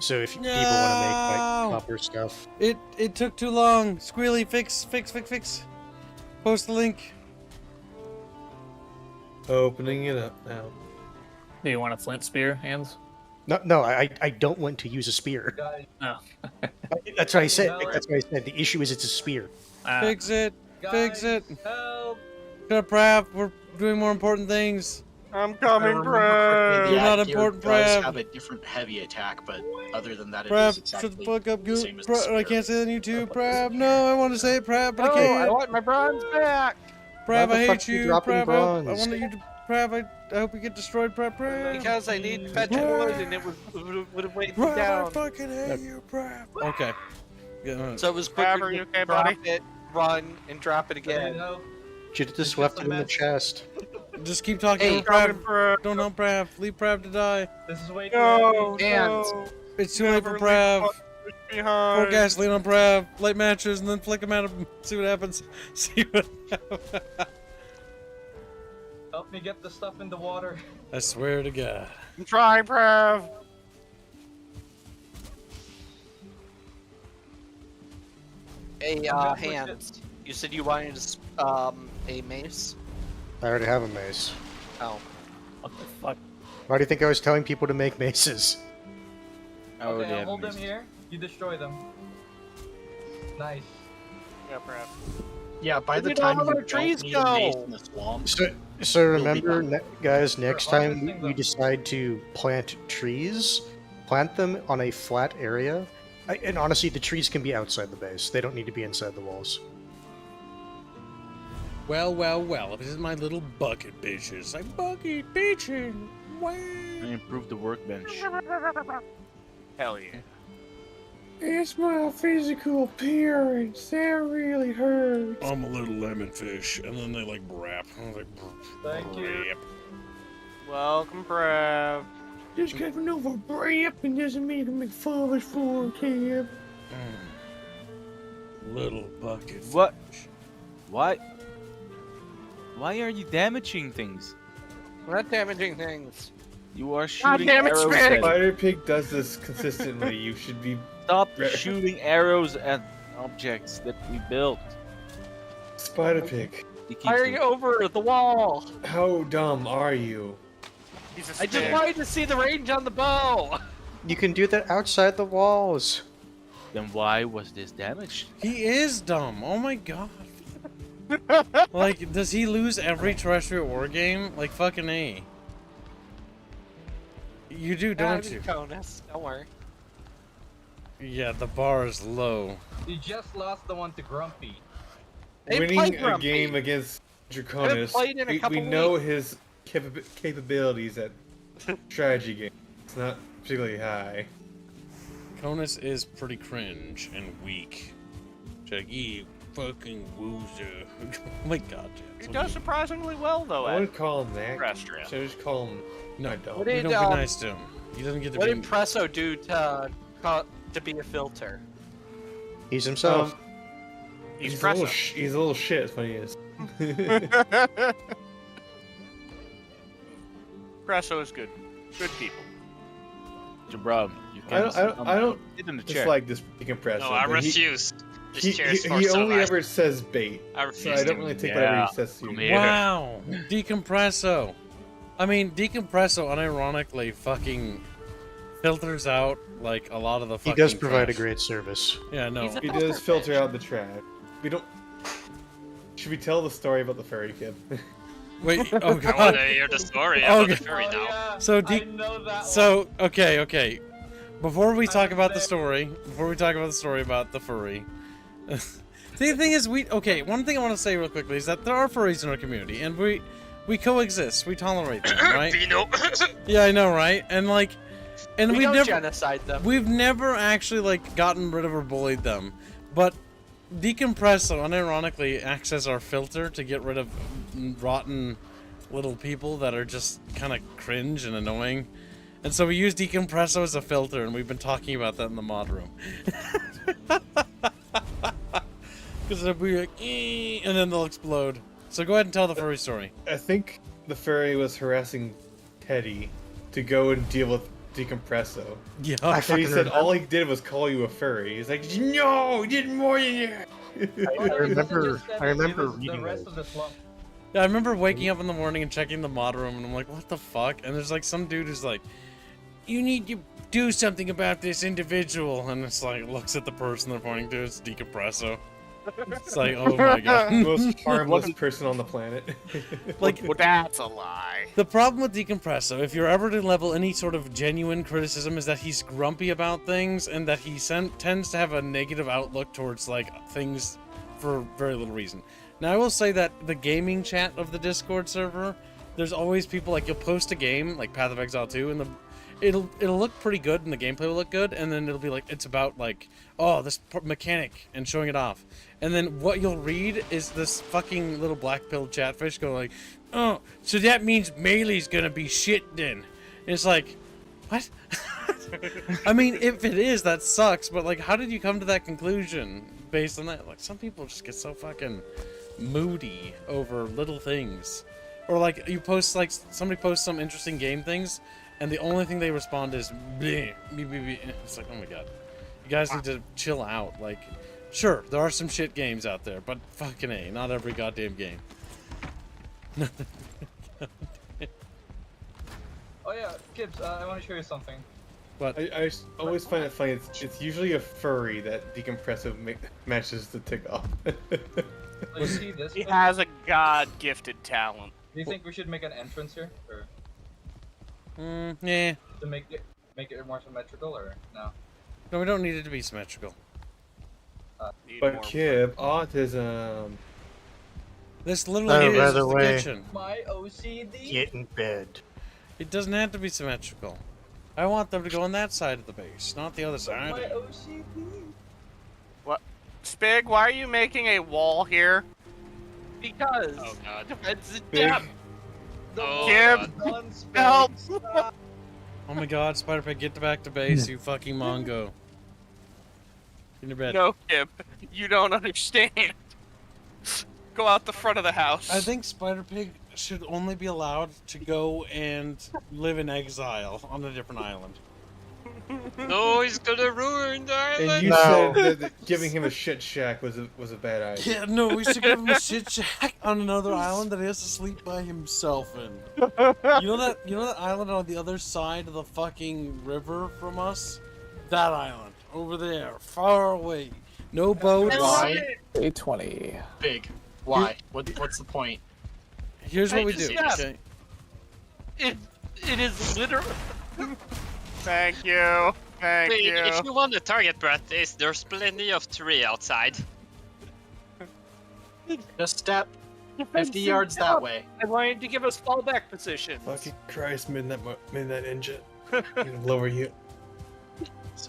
So if people want to make like copper stuff, it took too long. Squealy, fix. Post the link. Opening it up now. Do you want a flint spear, Hans? no, I don't want to use a spear. No. That's what I said. That's what I said. The issue is it's a spear. Fix it. Fix it. Help! Shut up, Prav. We're doing more important things. I'm coming, Prav. You're not important, Prav. Have a different heavy attack, but other than that, it Prav, is exactly shut the fuck up, the same as the I spear. can't say that on YouTube, Prav. No, I want to say it, Prav, but I Oh, can't. I want my bronze back. Prav, Why I the fuck hate you you. dropping Prav, I bronze? wanted you to. Prav, I hope you get destroyed, Prav. Because I need fetch wood, and it would have weighed me Prav, I down. fucking hate you, Prav. Okay. So it was Prav, quicker are you to okay, drop buddy? it, run, and drop it again. Should have just left it in the chest. Just keep talking Hey, to Prav. Prav. Don't help Prav. Leave Prav to die. This is way No, And no. It's too late for Never Prav. leave us Pour behind. gasoline on Prav. Light matches and then flick them at him. See what happens. See what happens. help me get the stuff in the water. I swear to God. I'm trying, Prav. Hey, Hands. You said you wanted a mace? I already have a mace. Oh. What the fuck? Why do you think I was telling people to make maces? I already Okay, I'll have hold them missed. here. You destroy them. Nice. Yeah, Prav. Yeah, by the Look at time all you our don't trees need a mace go. in the swamp, So remember, guys, next time harvesting we them. decide to plant trees, plant them on a flat area. And honestly, the trees can be outside the base. They don't need to be inside the walls. Well, this is my little bucket bitches. I'm bucket bitching. Wow. I improved the workbench. Hell yeah. It's my physical appearance. That really hurts. I'm a little lemon fish, and then they like rap. Like, Thank you. Welcome, Prav. Just because we know for rapping doesn't mean you can make fun of us for camp. Little bucket. What? What? Why are you damaging things? We're not damaging things. You are shooting damn it, arrows Spank! at... Spider Pig does this consistently. You should be. Stop shooting arrows at objects that we built. Spider Pig. He keeps Fire you over the wall. How dumb are you? He's a I just stick. wanted to see the range on the bow! You can do that outside the walls. Then why was this damaged? He is dumb. Oh my God. Like, does he lose every terrestrial war game? Like, fucking A. You do, don't you? Conus, don't worry. Yeah, the bar is low. You just lost the one to Grumpy. They Winning played a Grumpy. game against Draconis, played in a we couple know weeks. his capabilities at strategy games. It's not particularly high. Conus is pretty cringe and weak. Jaggy fucking woozer. Oh my God, He Jack. does surprisingly well, though, I at wouldn't call him that. terrestrial. Should I just call him? No, I don't. What We did, don't be um, nice to him. He doesn't get to What be. did Presso do to be a filter? He's himself. He's a little Presso. he's a little shit. That's what he is. Presso is good. Good people. Jabram, you I can't. don't Sit in the just chair. like this decompressor. No, I but he- refuse. This He, chair is he, for he so only much. ever says bait, I so refuse I don't to. really take Yeah, whatever he says to come you. here. Wow, decompresso. I mean, decompresso unironically fucking filters out like a lot of the He fucking does provide a trash. great service. Yeah, no. He's a- He does filter out the trash. We don't. Should we tell the story about the furry kid? Wait, oh I want God. to hear the story Oh, about the God. furry now. yeah, So I know that So okay. Before we talk about the story, about the furry. See, the thing is, one thing I want to say real quickly is that there are furries in our community, and we coexist, we tolerate them, right? Pino. Yeah, I know, right? And like, and We we've don't never, genocide them. we've never actually like gotten rid of or bullied them, but Decompresso unironically acts as our filter to get rid of rotten little people that are just kind of cringe and annoying. And so we use Decompresso as a filter, and we've been talking about that in the mod room. Because it'll be like, and then they'll explode. So go ahead and tell the furry story. I think the furry was harassing Teddy to go and deal with Decompresso. Yeah. I And he fucking said all he did was call you a furry. He's like, no, he did more than that. I remember The reading rest those. of the slump. Yeah, I remember waking up in the morning and checking the mod room, and I'm like, what the fuck? And there's like some dude who's like, you need to do something about this individual. And it's like, looks at the person they're pointing to, it's Decompresso. It's like, oh my god. Most harmless person on the planet. Like, That's a lie. the problem with Decompresso, if you're ever to level any sort of genuine criticism, is that he's grumpy about things and that he tends to have a negative outlook towards like things for very little reason. Now, I will say that the gaming chat of the Discord server, there's always people like you'll post a game like Path of Exile 2, and it'll look pretty good and the gameplay will look good, and then it'll be like it's about like, oh, this mechanic and showing it off. And then what you'll read is this fucking little black-pilled chatfish go like, oh, so that means Melee's gonna be shit then. And it's like, what? I mean, if it is, that sucks, but like, how did you come to that conclusion based on that? Like, some people just get so fucking moody over little things. Or like, you post, like, somebody posts some interesting game things, and the only thing they respond is, bleh, bleh, bleh, bleh. It's like, oh my god. You guys need to chill out. Like, sure, there are some shit games out there, but fucking A, not every goddamn game. Oh yeah, Gibbs, I want to show you something. But I always find it funny. It's usually a furry that Decompresso manages to tick off. So you see this? He thing? has a god-gifted talent. Do you think we should make an entrance here, or yeah. to make it more symmetrical, or no? No, we don't need it to be symmetrical. Need But more Kib, autism. This literally is by just the the way- kitchen. My OCD. Get in bed. It doesn't have to be symmetrical. I want them to go on that side of the base, not the other My side. OCD. Spig, why are you making a wall here? Because Oh god. it's Big. depth. Oh, Kib, Non-spec help! stuff. Oh my god, Spider-Pig, get back to base, you fucking Mongo. In your bed. No, Kib, you don't understand. Go out the front of the house. I think Spider-Pig should only be allowed to go and live in exile on a different island. No, he's gonna ruin the And island. you No. said that giving him a shit shack was a bad idea. Yeah, no, we should give him a shit shack on another island that he has to sleep by himself in. You know that island on the other side of the fucking river from us? That island. Over there. Far away. No boats. Why? 820. Big. Why? What's the point? Here's what we do, Yes. okay? It is literally. Thank you. Thank Wait, you. if you want the target practice, there's plenty of tree outside. Just step 50 yards that way. I wanted to give us fallback position. Fucking Christ, Midnight Ninja. I'm gonna lower you.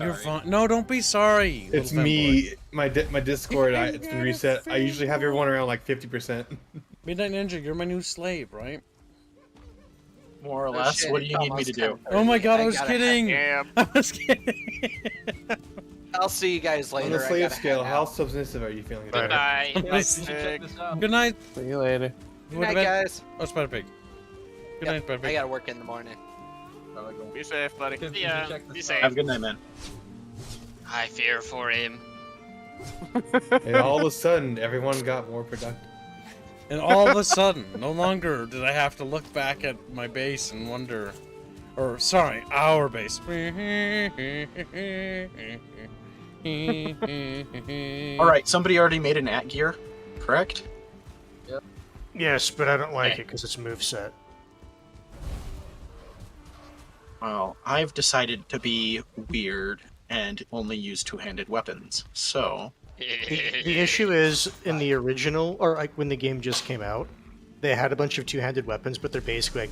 You're fine. No, don't be sorry. It's little me. My Discord. It's been reset. I usually have everyone around like 50%. Midnight Ninja, you're my new slave, right? More or less. What do you need me to do? Oh my god, I was gotta kidding. Damn. I was kidding. I'll see you guys On later. the slave scale, how submissive are you feeling? Right. Bye. I'm just- Check this out. Good night. See you later. You went to bed? guys. Oh, Spider-Pig. Good night, Spider-Pig. I gotta work in the morning. Be safe, buddy. Gibbs, Yeah, you check this be out. safe. Have a good night, man. I fear for him. And all of a sudden, everyone got more productive. And all of a sudden, no longer did I have to look back at my base and wonder, or sorry, our base. Alright, somebody already made an at gear, correct? Yes, but I don't like Okay. it because it's moveset. Well, I've decided to be weird and only use two-handed weapons. So, The issue is, in the original, or like when the game just came out, they had a bunch of two-handed weapons, but they're basically like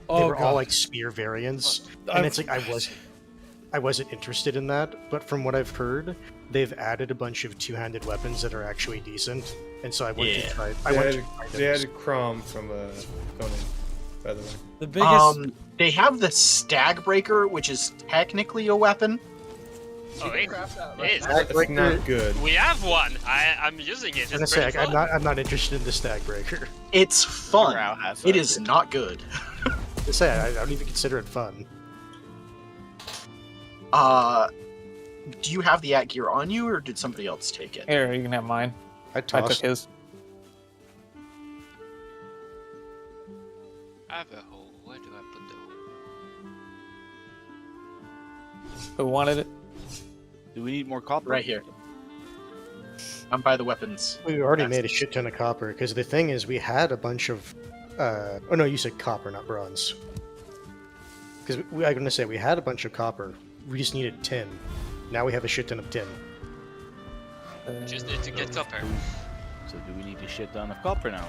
they were all like spear variants, and it's like I wasn't interested in that. But from what I've heard, they've added a bunch of two-handed weapons that are actually decent, and so I went to try. I went to try They those. added Crom from Conan, by the way. the biggest. they have the Stag Breaker, which is technically a weapon. Oh, wait. Craft that Hey, right now. That's not good. We have one. I'm using it. I'm gonna It's say pretty I'm fun. not interested in the Stag Breaker. It's fun. Drow has It that. is not good. I say I don't even consider it fun. Do you have the at gear on you, or did somebody else take it? Here, you can have mine. I I took tossed. his. I have a hole. Where do I put the hole? Who wanted it? Do we need more copper? Right here. I'm by the weapons. We already That's- made a shit ton of copper, because the thing is, we had a bunch of... oh no, you said copper, not bronze. Because I'm going to say, we had a bunch of copper. We just needed tin. Now we have a shit ton of tin. Just need to get copper. So do we need a shit ton of copper now?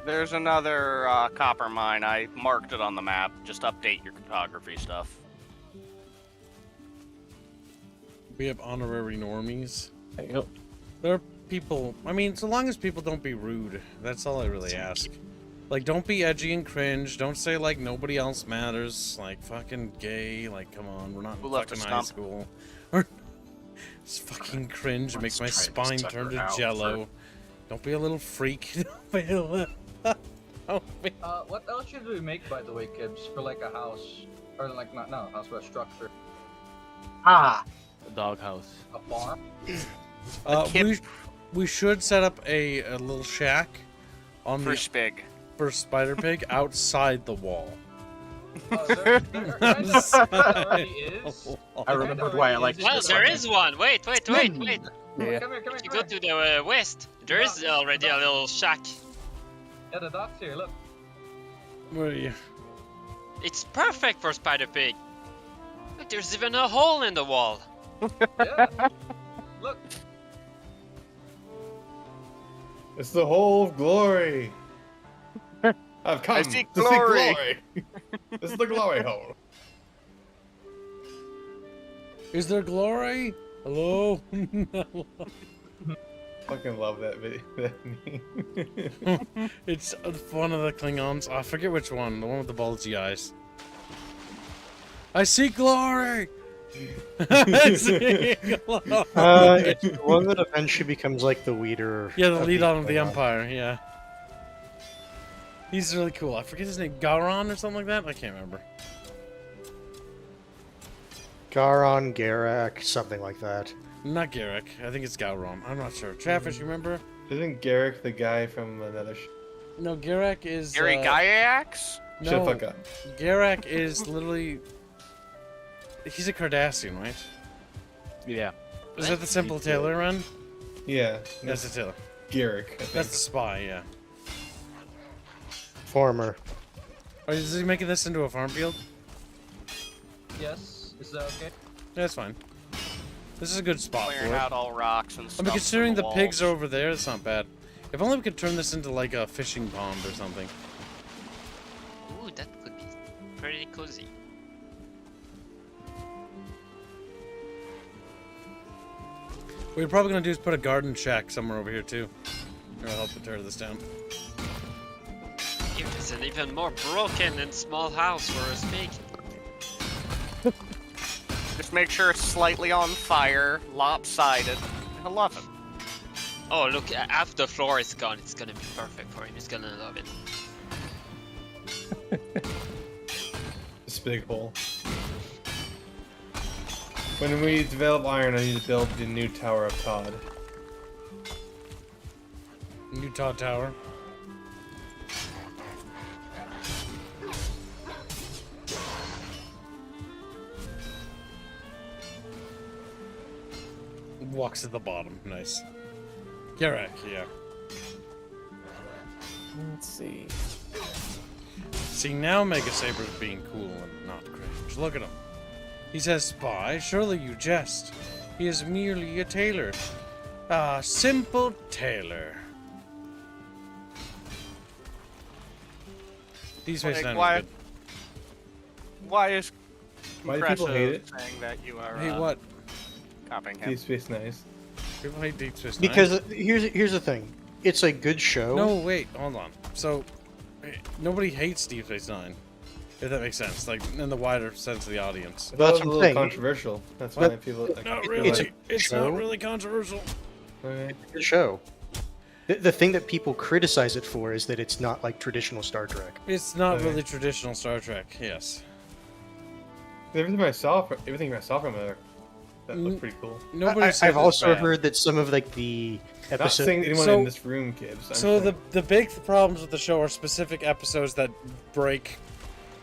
There's another copper mine. I marked it on the map. Just update your cartography stuff. We have honorary normies. There you go. There are people. I mean, so long as people don't be rude, that's all I really ask. Like, don't be edgy and cringe. Don't say like nobody else matters. Like fucking gay. Like, come on, we're not Who in left fucking a high stump? school. It's fucking cringe. It makes my Let's try to spine suck turn her to out jello. Don't be a little freak. Don't be a little. Don't be- What else should we make, by the way, Kibbs, for like a house? Or like, not a house, but a structure. Ah, A doghouse. A farm? we should set up a little shack on For the Spig. for Spider Pig outside the wall. There already is. I remembered why I liked Well, this there one. is one. Wait. Yeah. Come here, If you go to the west, there is already a little shack. Yeah, the dock's here, look. Where are you? It's perfect for Spider Pig. Look, there's even a hole in the wall. Yeah. Look. It's the whole of glory. I've come I to see see glory. glory. This is the glory hole. Is there glory? Hello? Fucking love that video. That meme. It's one of the Klingons. I forget which one. The one with the bulgy eyes. I see glory! I see glory! It's the one that eventually becomes like the leader. Yeah, the of lead on of the Klingon. Empire, yeah. He's really cool. I forget his name. Gowron or something like that? I can't remember. Garon, Garak, something like that. Not Garrick. I think it's Gowron. I'm not sure. Chatfish, you remember? Isn't Garrick the guy from another No, Garrick is... Gary Gaiax? Shut No, the fuck up. Garrick is literally... He's a Cardassian, right? Yeah. Is that the Simple Tailor run? Yeah, That's the Tailor. Garrick. I think. That's the spy, yeah. Former. Oh, is he making this into a farm field? Yes. Is that okay? Yeah, that's fine. This is a good spot Clearing for it. out all rocks and I stuff. mean, considering the from pigs are walls. over there, it's not bad. If only we could turn this into like a fishing pond or something. Ooh, that could be pretty cozy. What we're probably gonna do is put a garden shack somewhere over here too. I'll help to tear this down. Here is an even more broken and small house for a pig. Just make sure it's slightly on fire, lopsided. I love it. Oh, look, after the floor is gone, it's gonna be perfect for him. He's gonna love it. This big hole. When we develop iron, I need to build the new Tower of Todd. Utah Tower. Walks at the bottom. Nice. Garrick, yeah. Let's see. See, now Mega Saber's being cool and not cringe. Look at him. He says, "Spy, surely you jest. He is merely a tailor. A simple tailor." These face Like, nine why- was good. Why is Why do people hate Impressive it? saying that you are Hey, what? copying him? Deep Space Nice. People hate Deep Space Nine? Because here's the thing. It's a good show. No, wait, hold on. So, nobody hates Deep Space Nine. If that makes sense, like in the wider sense of the audience. I thought That's it was what a I'm little saying. controversial. That's why people. Like, Not feel really. like- It's So? not really controversial. Okay. Good show. The thing that people criticize it for is that it's not like traditional Star Trek. It's not Okay. really traditional Star Trek. Yes. Everything I saw from her, that looked pretty cool. Nobody says I've it's also bad. heard that some of like the Not episodes. saying anyone So- in this room, kids. I'm So saying- the big problems with the show are specific episodes that break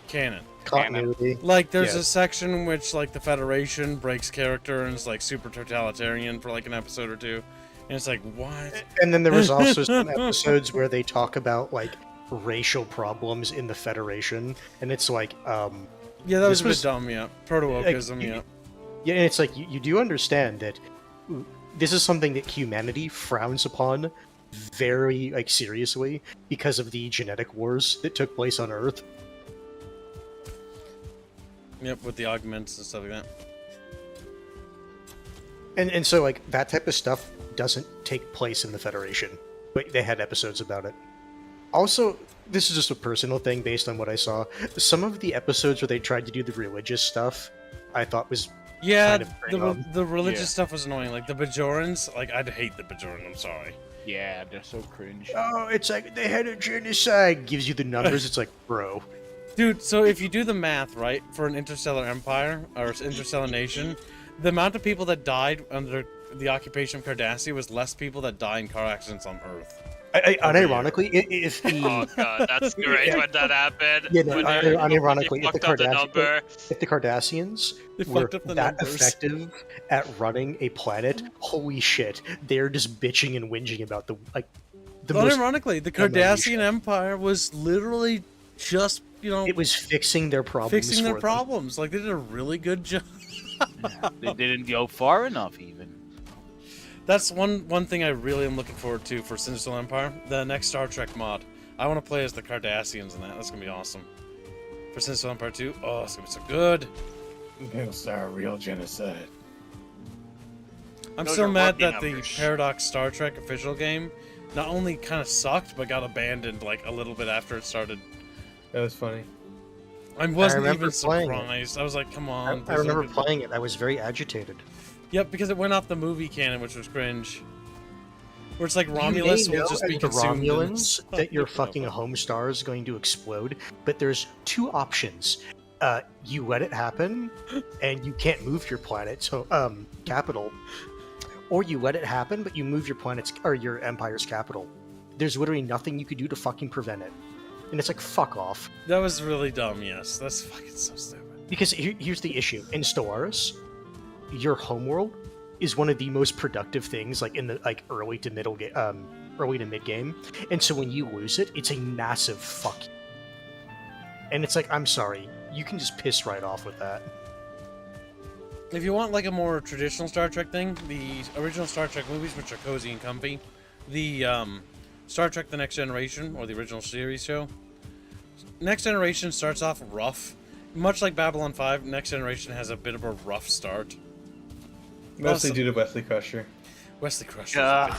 canon. Continuity. Like there's Yeah. a section in which like the Federation breaks character and is like super totalitarian for like an episode or two, and it's like what? And then there was also some episodes where they talk about like racial problems in the Federation, and it's like, Yeah, that was This a bit was- dumb. Yeah, proto-wokeism. like, Yeah. yeah, and it's like you do understand that this is something that humanity frowns upon very like seriously because of the genetic wars that took place on Earth. Yep, with the augments and stuff like that. And so like that type of stuff doesn't take place in the Federation, but they had episodes about it. Also, this is just a personal thing based on what I saw. Some of the episodes where they tried to do the religious stuff, I thought was Yeah, kind of bring the religious Yeah. stuff was annoying. Like the Bajorans, like I'd hate the Bajoran. I'm sorry. Yeah, they're so cringe. oh, it's like they had a genocide. Gives you the numbers. It's like, bro, Dude, so if you do the math, right, for an interstellar empire or interstellar nation, the amount of people that died under the occupation of Cardassia was less people that die in car accidents on Earth. unironically, if the Oh god, that's great when that happened. Yeah, no, When unironically, they if the fucked up the number. if the Cardassians They were fucked up the that numbers. effective at running a planet, holy shit, they're just bitching and whinging about the most. Unironically, the minutiae. Cardassian Empire was literally just, you know, It was fixing their problems. fixing their for them. problems. Like they did a really good job. They didn't go far enough, even. That's one thing I really am looking forward to for Sinister Empire, the next Star Trek mod. I want to play as the Cardassians in that. That's gonna be awesome. For Sinister Empire 2, oh, it's gonna be so good. It's our real genocide. I'm Those so are mad rookie that the numbers. Paradox Star Trek official game not only kind of sucked, but got abandoned like a little bit after it started. That was funny. I wasn't remember even playing it. surprised. I was like, come on. I please remember don't be- playing it. I was very agitated. Yep, because it went off the movie canon, which was cringe. Where it's like You Romulus may will know just be as the consumed. in Romulans its- that your fucking home star is going to explode, but there's two options. You let it happen, and you can't move your planet, so capital, or you let it happen, but you move your planet's or your empire's capital. There's literally nothing you could do to fucking prevent it, and it's like fuck off. That was really dumb. Yes, that's fucking so stupid. Because here's the issue: in Stellaris, your homeworld is one of the most productive things, like in the early to mid game, and so when you lose it, it's a massive fuck. And it's like, I'm sorry, you can just piss right off with that. If you want like a more traditional Star Trek thing, the original Star Trek movies, which are cozy and comfy, the Star Trek: The Next Generation, or the original series show, Next Generation starts off rough. Much like Babylon 5, Next Generation has a bit of a rough start. Mostly Awesome. due to Wesley Crusher. Wesley Crusher.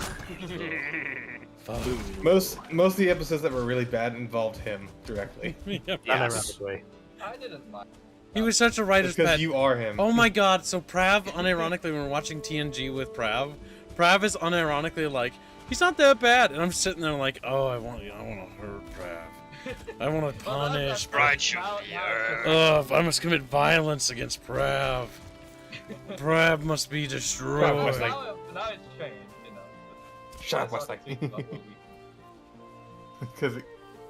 Most of the episodes that were really bad involved him directly. Yep. Unironically. I didn't mind. He was such a writer's Because pet. you are him. Oh my god, so Prav, unironically, when we're watching TNG with Prav is unironically like, he's not that bad. And I'm sitting there like, oh, I want to hurt Prav. I want to punish Prav. Pride should Now- be now earned. Ugh, I must commit violence against Prav. Prav must be destroyed. Prav must, like- Now it's changed, you know. Shut up, That's how Wesley. they think about movies. Because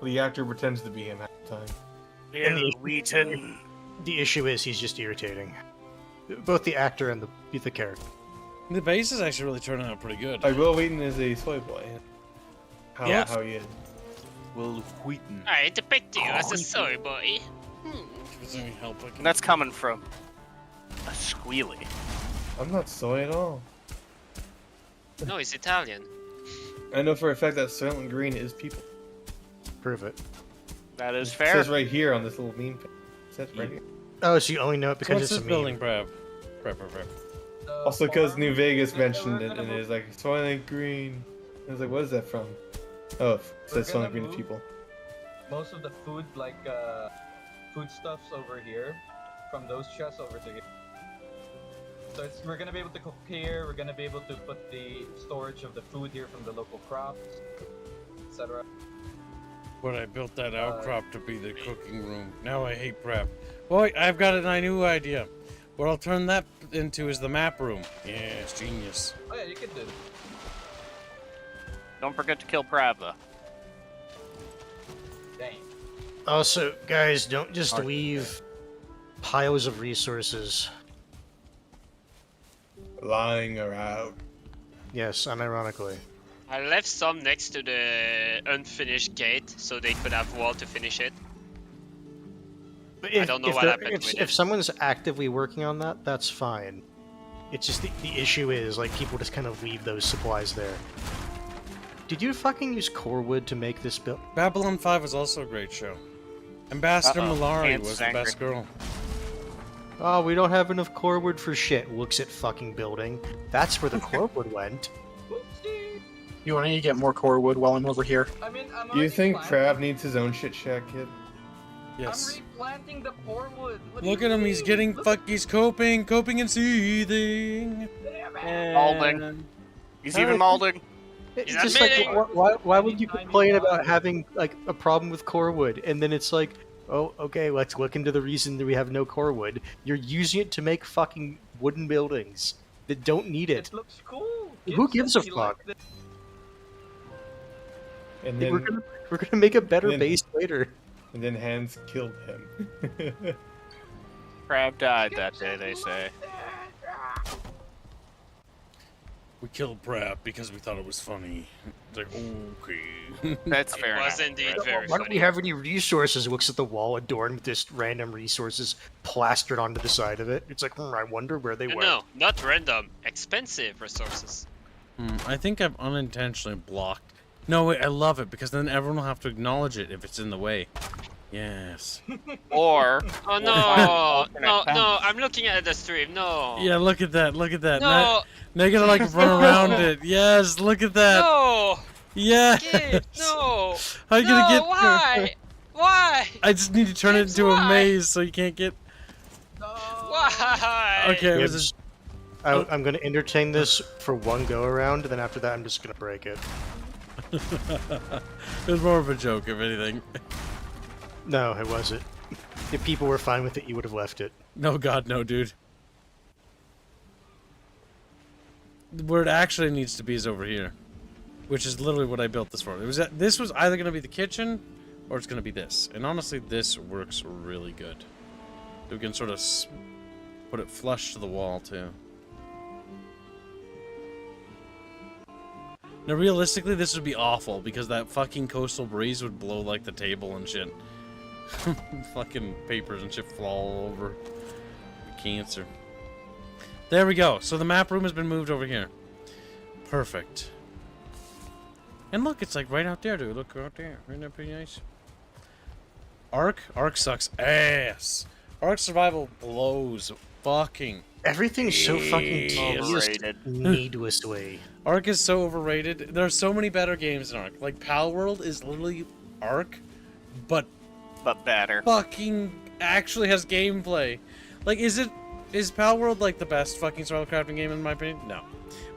the actor pretends to be him half the time. The issue is he's just irritating. Both the actor and the character. The base is actually really turning out pretty good. Will Wheaton is a soy boy. How he is. Will Wheaton. I depict you as a soy boy. Is there any help I can- And that's coming from a squealy. I'm not soy at all. No, he's Italian. I know for a fact that Soylent Green is people. Prove it. That is It fair. says right here on this little meme page. It says right here. Oh, so you only know it So because what's it's this a meme. building, Prav? Prav. The Also because farm New Vegas we're mentioned it gonna and move- it's like Soylent Green. I was like, what is that from? Oh, it says We're gonna Soylent Green to move. people. most of the food, like foodstuffs over here, from those chests over to here. So we're gonna be able to cook here. We're gonna be able to put the storage of the food here from the local crops, etc. But I built that outcrop to be the cooking room. Now I hate prep. Boy, I've got a new idea. What I'll turn that into is the map room. Yes, genius. Oh yeah, you could do it. Don't forget to kill Prav, though. Dang. Also, guys, don't just leave piles of resources. Lying around. Yes, unironically. I left some next to the unfinished gate so they could have wall to finish it. But I don't know what happened with if it. someone's actively working on that, that's fine. It's just the issue is, like, people just kind of leave those supplies there. Did you fucking use core wood to make this build? Babylon 5 was also a great show. Ambassador Malari Ants was the angry. best girl. Oh, we don't have enough core wood for shit. Looks at fucking building. That's where the core wood went. Whoopsie. You want to get more core wood while I'm over here? I mean, I'm Do you already think planting- Prav needs his own shit shack, kid? Yes. I'm replanting the core wood. What do Look you at him, he's mean? getting Look he's coping and seething. Malding. He's even malding. It's He's just like, admitting. why would you complain about having, like, a problem with core wood? And then it's like, oh, okay, let's look into the reason that we have no core wood. You're using it to make fucking wooden buildings that don't need it. It looks cool. Who gives a He liked fuck? it. And We're then, gonna make a better then- base later. and then Hans killed him. Prav died that day, they say. We killed Prap because we thought it was funny. It's like, okay. That's It fair was enough. indeed Prav. very Why don't funny. we have any resources? Looks at the wall adorned with just random resources plastered onto the side of it. It's like, I wonder where they went. No, not random. Expensive resources. I think I've unintentionally blocked. No, wait, I love it because then everyone will have to acknowledge it if it's in the way. Yes. Or Oh We'll no, find alternate no, paths. no! I'm looking at the stream. No. Yeah, look at that. Look at that. No. Now you gotta like run around it. Yes, look at that. No. Yes. Kid, no. How are you gonna No, get? why? Why? I just need to turn it Kids, into a why? maze so you can't get. No. Why? Okay, it was Gibbs, a... I'm going to entertain this for one go around, and then after that, I'm just going to break it. it was more of a joke, if anything. No, it wasn't. If people were fine with it, you would have left it. No, God, no, dude. Where it actually needs to be is over here, which is literally what I built this for. This was either gonna be the kitchen, or it's gonna be this. And honestly, this works really good. We can sort of put it flush to the wall too. Now, realistically, this would be awful because that fucking coastal breeze would blow like the table and shit. Fucking papers and shit fall all over. Cancer. There we go. So the map room has been moved over here. Perfect. And look, it's like right out there, dude. Look out there. Isn't that pretty nice? Ark? Ark sucks ass. Ark survival blows fucking. Everything's so fucking tedious Overrated. needlessly. Ark is so overrated. There are so many better games than Ark. Like, Pal World is literally Ark, but better. fucking actually has gameplay. Like, is Pal World like the best fucking survival crafting game in my opinion? No.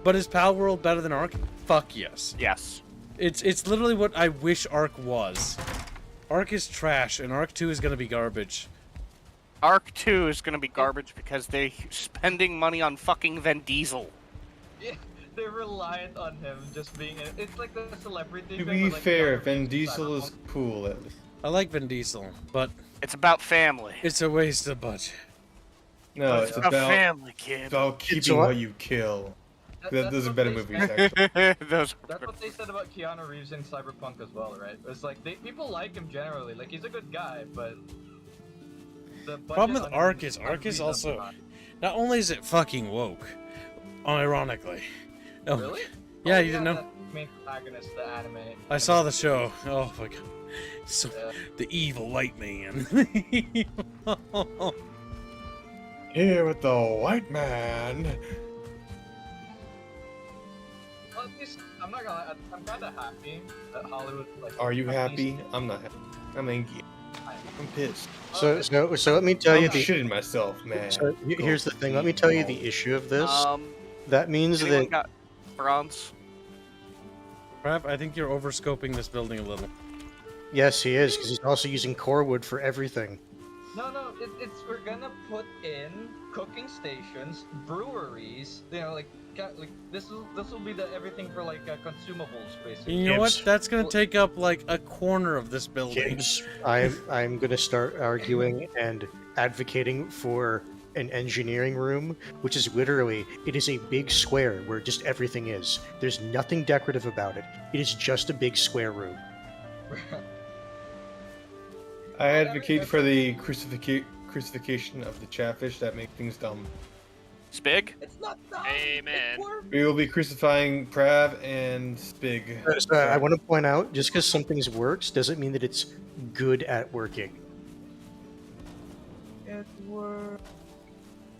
But is Pal World better than Ark? Fuck yes. Yes. It's literally what I wish Ark was. Ark is trash, and Ark 2 is gonna be garbage. Arc 2 is gonna be garbage because they're spending money on fucking Vin Diesel. Yeah, they're reliant on him just being. It's like the celebrity. To thing be where, like, fair, the Vin other Diesel is Cyberpunk. cool at least. I like Vin Diesel, but It's about family. it's a waste of budget. No, It's it's about about, family, kid. about keeping what? what you kill. That's Those are what better they movies, said- actually. Those That's what they said about Keanu Reeves in Cyberpunk as well, right? It's like people like him generally. Like he's a good guy, but the budget Problem with on Ark him is Ark is unreasonably also high. not only is it fucking woke, ironically. Oh, Really? Yeah, Oh, you didn't know? that main protagonist, the anime. I saw the show. Oh my god. So Yeah. the evil light man. Here with the white man. Well, at least, I'm not gonna lie, I'm kind of happy that Hollywood. Like, Are you companies- happy? I'm not happy. I'm angry. I'm pissed. So let me tell I'm you the. shitting myself, man. So here's the thing. Let me tell you the issue of this. That means anyone that got bronze? Crap, I think you're overscoping this building a little. Yes, he is, because he's also using core wood for everything. No, we're gonna put in cooking stations, breweries. You know, like this will be the everything for like consumables, basically. You know what? Gibbs. That's gonna take up like a corner of this building. James, I'm gonna start arguing and advocating for an engineering room, which is literally, it is a big square where just everything is. There's nothing decorative about it. It is just a big square room. I advocate for the crucifixion of the chatfish that make things dumb. Spig? It's not dumb. Amen. We will be crucifying Prav and Spig. So I want to point out, just because something works doesn't mean that it's good at working. It works.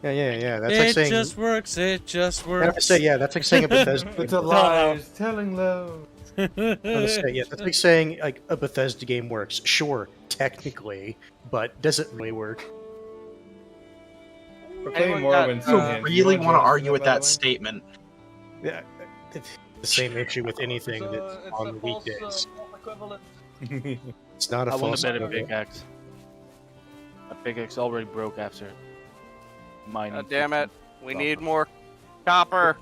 Yeah. That's like It saying. just works. It just I have to works. say, yeah, that's like saying a Bethesda. It's a lie. It's telling low. I have to say, yeah, that's like saying like a Bethesda game works. Sure, technically, but does it really work? We're playing Anyone got- Morrowind. I really want to argue with that statement. Yeah, it's the same issue with anything So that's it's on a the false, weekdays. false equivalent. It's not a I want false. a better equivalent. pickaxe. A pickaxe already broke after mining. God damn it. We need more copper.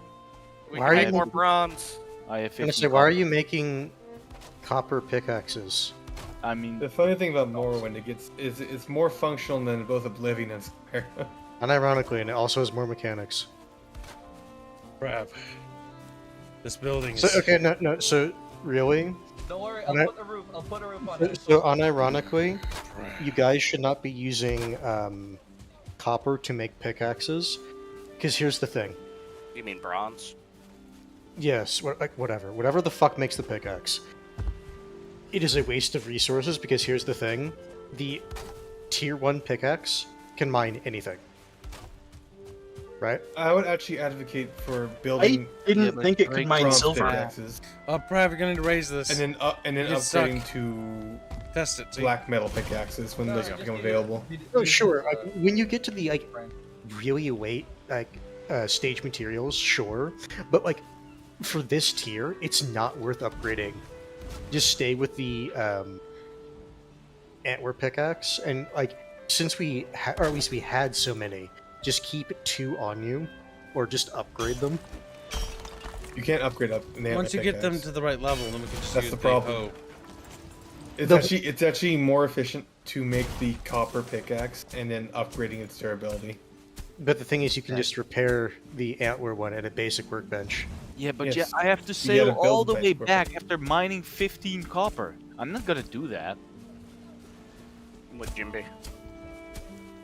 We Why can are make you- more bronze. I have I'm gonna 50 say, why are copper. you making copper pickaxes? I mean, The funny thing about Morrowind, it's more functional than both Oblivion and Square. Unironically, and it also has more mechanics. Crap. This building is. So okay, no. So really, Don't worry, Okay. I'll put a roof on so, it. so unironically, you guys should not be using copper to make pickaxes, because here's the thing. You mean bronze? Yes, whatever the fuck makes the pickaxe. It is a waste of resources because here's the thing: the tier 1 pickaxe can mine anything. Right? I would actually advocate for I building didn't but think it could Drake mine bronze silver. pickaxes, Prav, you're gonna need to raise this. and then You suck. upgrading to Test it. See? black metal pickaxes when those become available. Oh, sure. When you get to the like really late stage materials, sure, but like for this tier, it's not worth upgrading. Just stay with the antler pickaxe, and like since we or at least we had so many, just keep 2 on you, or just upgrade them. You can't upgrade up. And they have Once a you get them pickaxe. to the right level, then we can just That's use the big problem. hoe. It's actually more efficient to make the copper pickaxe and then upgrading its durability. But the thing is, you can just repair the antler one at a basic workbench. yeah, but Yes. yeah, I have to You sail gotta all build the way bench back after mining 15 copper. I'm not gonna do that. With Jimby.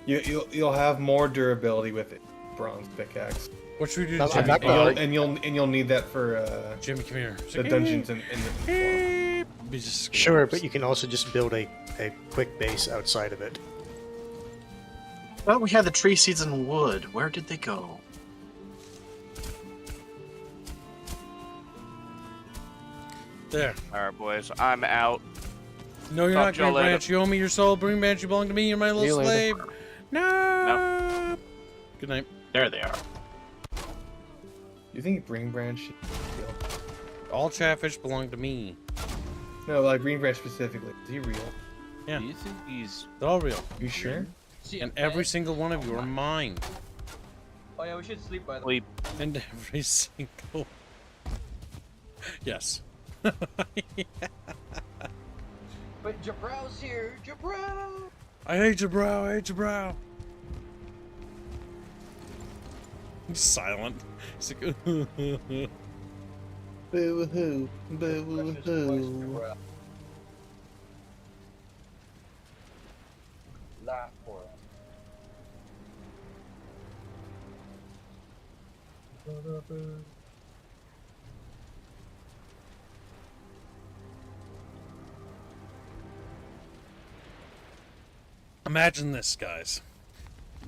You'll have more durability with it, bronze pickaxe, What should we do, No, Jimmy? I'm not and you'll need that for Jimmy, come here. the dungeons in the Be just Sure, but you can also just build a quick base outside of it. Well, we had the tree seeds and wood. Where did they go? There. Alright, boys. I'm out. No, you're Talk not to y'all Green later. Branch. You owe me your soul. Green Branch, you belong to me. You're my you little later. slave. No. Good night. There they are. You think Green Branch should be real? All chatfish belong to me. No, like Green Branch specifically. Is he real? Yeah. Do you think he's... They're all real. You sure? See, And every single one of you are mine. Oh yeah, we should sleep by the way. Wait, And every single... Yes. But Jabrow's here, Jabrow. I hate your brow. I hate your brow. He's silent. He's like, Boo-hoo. Precious voice, Jabrow. Laugh for us. Imagine this, guys.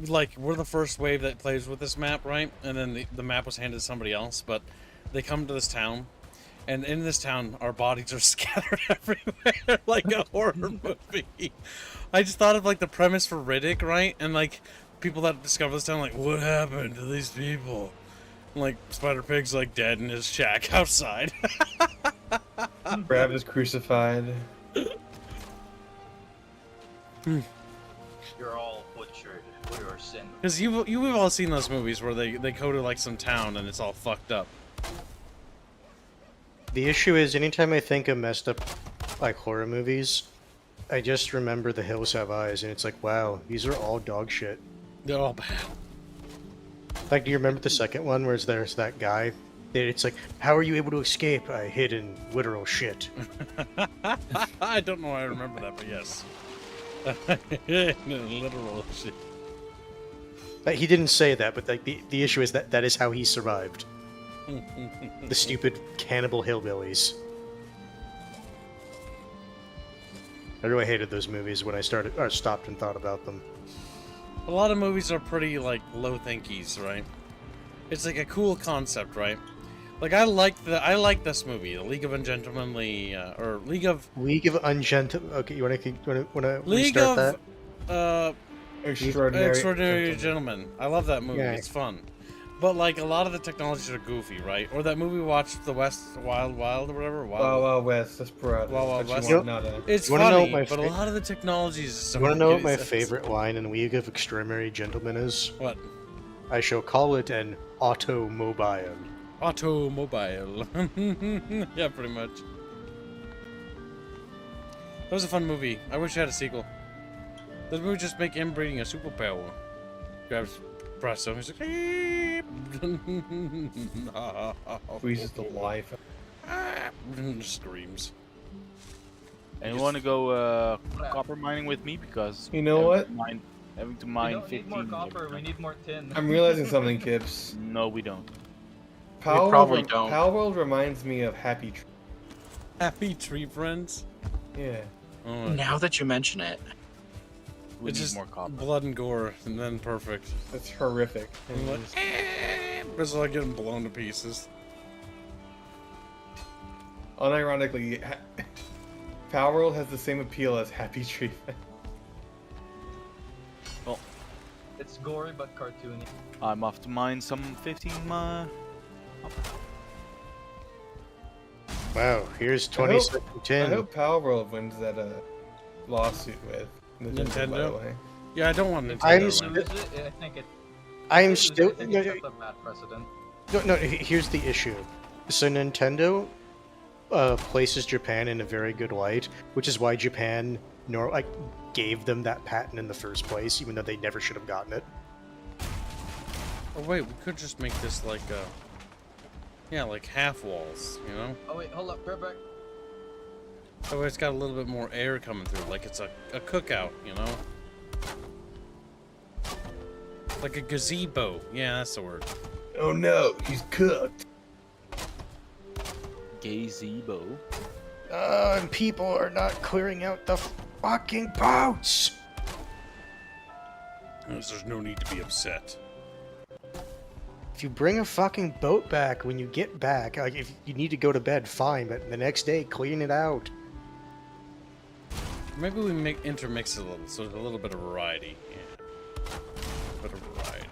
Like, we're the first wave that plays with this map, right? And then the map was handed to somebody else, but they come to this town, and in this town, our bodies are scattered everywhere like a horror movie. I just thought of, like, the premise for Riddick, right? And, like, people that discover this town, like, what happened to these people? And, like, Spider Pig's, like, dead in his shack outside. Brad is crucified. You're all butchered for your sin. Because you've all seen those movies where they go to like some town and it's all fucked up. The issue is, anytime I think of messed up, like, horror movies, I just remember The Hills Have Eyes, and it's like, wow, these are all dog shit. They're all bad. Like, do you remember the second one where there's that guy? It's like, how are you able to escape? I hid in literal shit. I don't know why I remember that, but yes. Literal shit. He didn't say that, but like, the issue is that is how he survived. The stupid cannibal hillbillies. I really hated those movies when I stopped and thought about them. A lot of movies are pretty, like, low thinkies, right? It's like a cool concept, right? Like, I like this movie, The League of Ungentlemanly, or League of Ungentlemanly. Okay, you wanna League restart of that? Extraordinary Gentlemen. I love that movie. Yeah. It's fun. But, like, a lot of the technologies are goofy, right? Or that movie we watched, The West Wild Wild or whatever. Wild Wild West. That's broad. Wild Wild West. It's You wanna know funny, what my but a lot of the technologies... is so You wanna know what my it's- favorite line in League of Extraordinary Gentlemen is? What? I shall call it an automobile. Automobile. Yeah, pretty much. That was a fun movie. I wish it had a sequel. This movie just make inbreeding a superpower. Grabs Presto, he's like, Squeezes the life. Screams. And you want to go copper mining with me? Because You know what? Having to We mine don't need 15. more copper, we need more tin. I'm realizing something, Kips. No, we don't. probably don't. Palworld reminds me of Happy Tree. Happy Tree Friends? Yeah. Oh, Now that you mention it, We it's need just more copper. blood and gore, and then perfect. That's horrific. And like, it's like getting blown to pieces. Unironically, Palworld has the same appeal as Happy Tree. Well, It's gory but cartoony. I'm off to mine some 15. Wow, here's I 27 I 10. hope Palworld wins that lawsuit with Nintendo. By the way. Yeah, I don't want Nintendo. I'm to st- win. Lose it, I think it. I'm lose it, still. I think No, it sets a bad precedent. no, here's the issue. So Nintendo places Japan in a very good light, which is why Japan gave them that patent in the first place, even though they never should have gotten it. Oh wait, we could just make this like yeah, like half walls, you know? Oh wait, hold up, right back. That way it's got a little bit more air coming through, like it's a cookout, you know? Like a gazebo. Yeah, that's the word. Oh no, he's cooked. Gazebo. And people are not clearing out the fucking boats! There's no need to be upset. If you bring a fucking boat back when you get back, like, if you need to go to bed, fine, but the next day, clean it out. Maybe we intermix it a little, so there's a little bit of variety. Yeah. A bit of variety.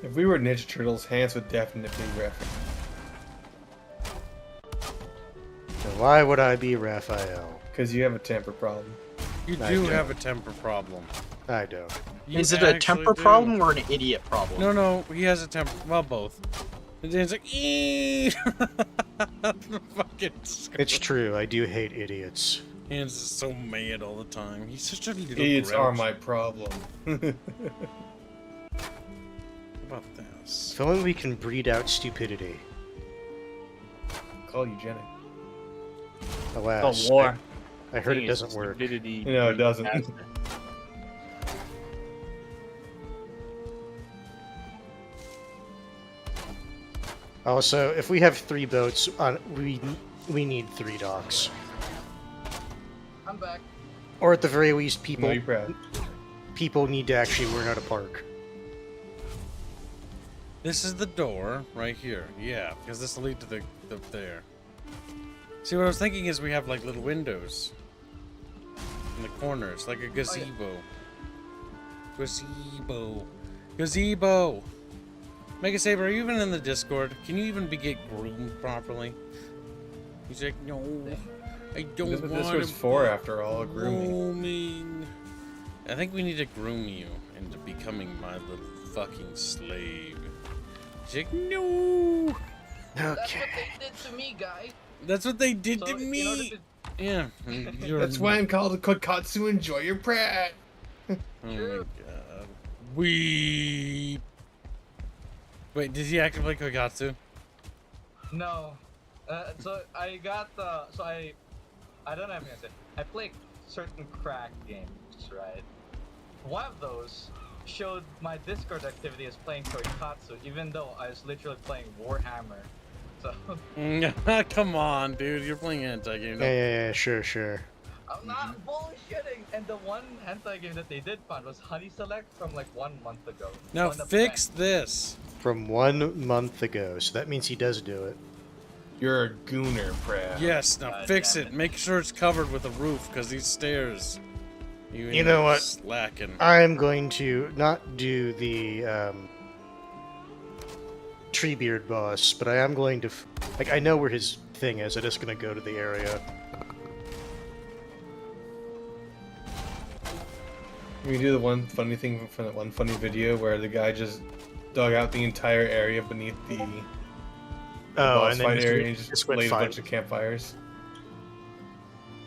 If we were Ninja Turtles, Hans would definitely reference. So why would I be Raphael? Because you have a temper problem. You I do don't. have a temper problem. I don't. You is it a actually temper do. problem or an idiot problem? No, he has a temper. Well, both. And then it's like, fucking. It's true, I do hate idiots. Hans is so mad all the time. He's such a little Idiots are grouch. my problem. What about this? If only we can breed out stupidity. Call eugenic. Alas, The war. I heard it doesn't work. No, it doesn't. Also, if we have 3 boats, we need 3 docks. I'm back. Or at the very least, people No, you're proud. people need to actually learn how to park. This is the door right here. Yeah, because this will lead to the there. See, what I was thinking is we have like little windows in the corners, like a gazebo. Gazebo. Gazebo. Mega Saber, are you even in the Discord? Can you even get groomed properly? He's like, no. I don't That's what want this was for, after all, a grooming. grooming. I think we need to groom you into becoming my little fucking slave. She's like, no. That's what they did to me, guy. That's what they did So, to in order me. to- Yeah. That's why I'm called a Kokatsu. Enjoy your prat. Oh my god. Wait, did he actually play Kokatsu? No. So I got the. So I don't know how I'm gonna say. I play certain crack games, right? One of those showed my Discord activity as playing Toikatsu, even though I was literally playing Warhammer. So Come on, dude. You're playing hentai game. Yeah, sure. I'm not bullshitting. And the one hentai game that they did find was Honey Select from like 1 month ago. Now On the fix bench. this. From 1 month ago, so that means he does do it. You're a gooner, prat. Yes, now fix damn it. Make sure it's covered with a roof, because these stairs. You know what? Slacking. I'm going to not do the Treebeard boss, but I am going to like I know where his thing is. I'm just gonna go to the area. We do the one funny thing from that one funny video where the guy just dug out the entire area beneath the boss and then fight just area and just just went laid a fine. bunch of campfires.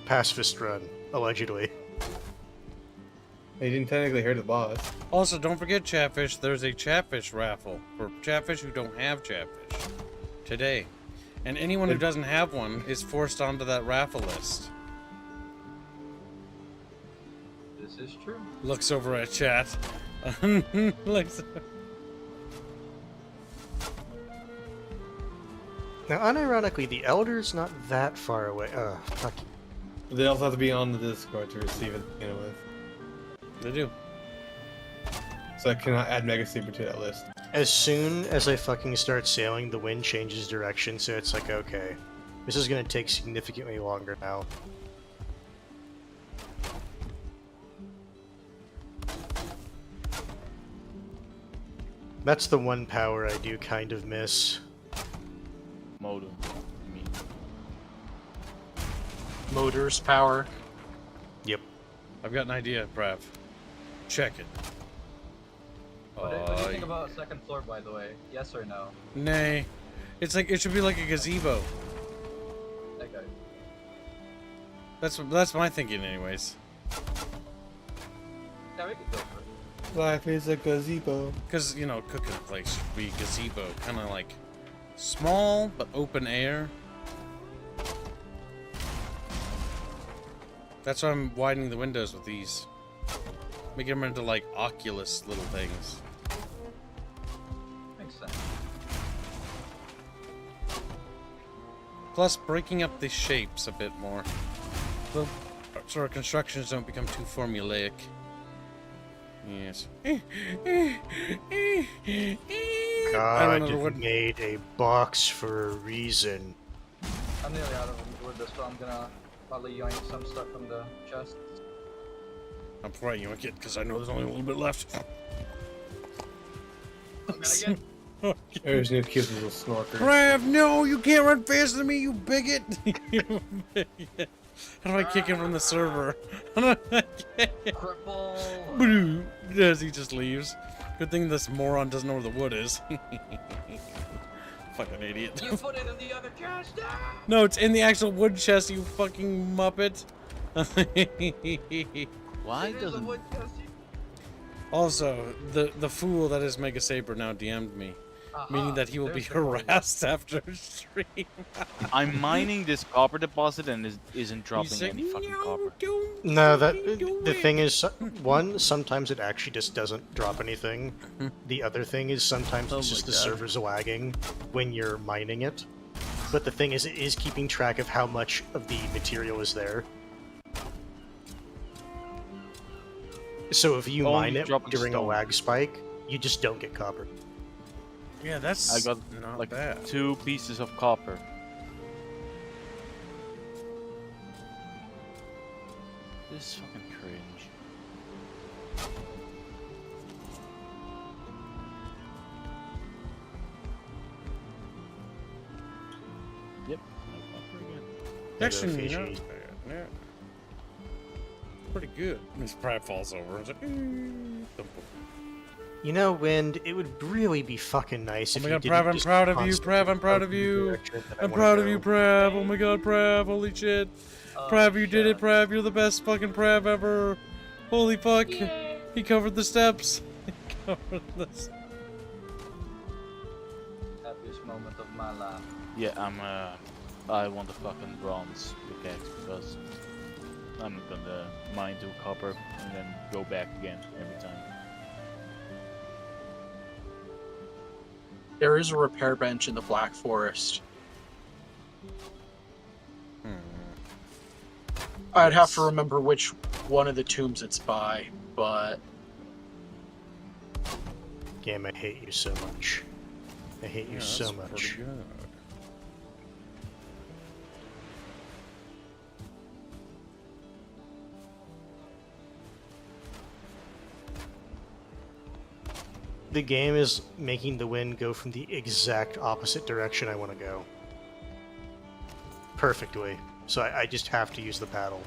Pacifist run, allegedly. He didn't technically hurt the boss. Also, don't forget, Chatfish, there's a Chatfish raffle for Chatfish who don't have Chatfish today. And anyone who doesn't have one is forced onto that raffle list. This is true. Looks over at chat. Looks. Now, unironically, the Elder's not that far away. Fuck. They also have to be on the Discord to receive it, you know, with. They do. So I cannot add Mega Saber to that list. As soon as I fucking start sailing, the wind changes direction, so it's like, okay, this is gonna take significantly longer now. That's the one power I do kind of miss. Modem. I mean, Motors power. Yep. I've got an idea, Brav. Check it. What do you think about second floor, by the way? Yes or no? Nay. It's like it should be like a gazebo. Okay. That's my thinking, anyways. Yeah, we could go for it. Life is a gazebo. Because you know, cooking place should be gazebo, kind of like small but open air. That's why I'm widening the windows with these. Making them into like Oculus little things. Makes sense. Plus, breaking up the shapes a bit more. So our constructions don't become too formulaic. Yes. God made a box for a reason. I'm nearly out of wood, so I'm gonna probably yoink some stuff from the chest. I'm probably yoink it because I know there's only a little bit left. There's no cute little snorker. Brav, no, you can't run faster than me, you bigot! You bigot. How do I kick him from the server? How do I Cripple! As he just leaves. Good thing this moron doesn't know where the wood is. Fucking idiot. You put it in the other chest! No, it's in the actual wood chest, you fucking muppet. why doesn't wood chest? Also, the fool that is Mega Saber now DM'd me. Meaning that he will be harassed after stream. I'm mining this copper deposit and isn't dropping any fucking copper. No, the thing is, one, sometimes it actually just doesn't drop anything. The other thing is sometimes it's just the server's lagging when you're mining it. But the thing is, it is keeping track of how much of the material is there. So if you mine it during a lag spike, you just don't get copper. Yeah, that's I got not like bad. 2 pieces of copper. This is fucking cringe. Yep. No copper again. Actually, Fiji. no. good. This crab falls over. It's like, You know, Wind, it would really be fucking nice oh if my you god, didn't Prav, I'm just proud of you, constantly Prav, I'm proud go of in the you. direction that I I'm wanna proud of go. you, Prav. Oh my god, Prav, holy shit. Prav, you did it, Prav. You're the best fucking Prav ever. Holy fuck. Yay. He covered the steps. He covered the steps. Happiest moment of my life. Yeah, I want the fucking bronze pickaxe because I'm not gonna mine to copper and then go back again every time. There is a repair bench in the Black Forest. I'd have to remember which one of the tombs it's by, but... Game, I hate you so much. I hate you so much. The game is making the wind go from the exact opposite direction I want to go. Perfectly. So I just have to use the paddle.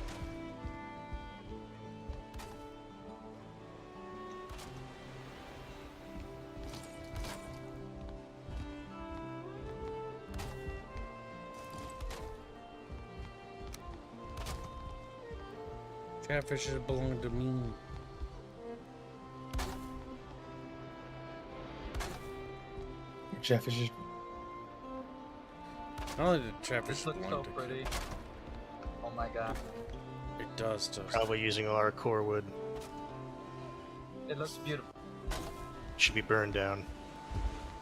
Catfishes belong to me. Catfish is Not only did catfish This looks so belong to pretty. Oh my god. it does. Probably using a lot of core wood. It looks beautiful. Should be burned down.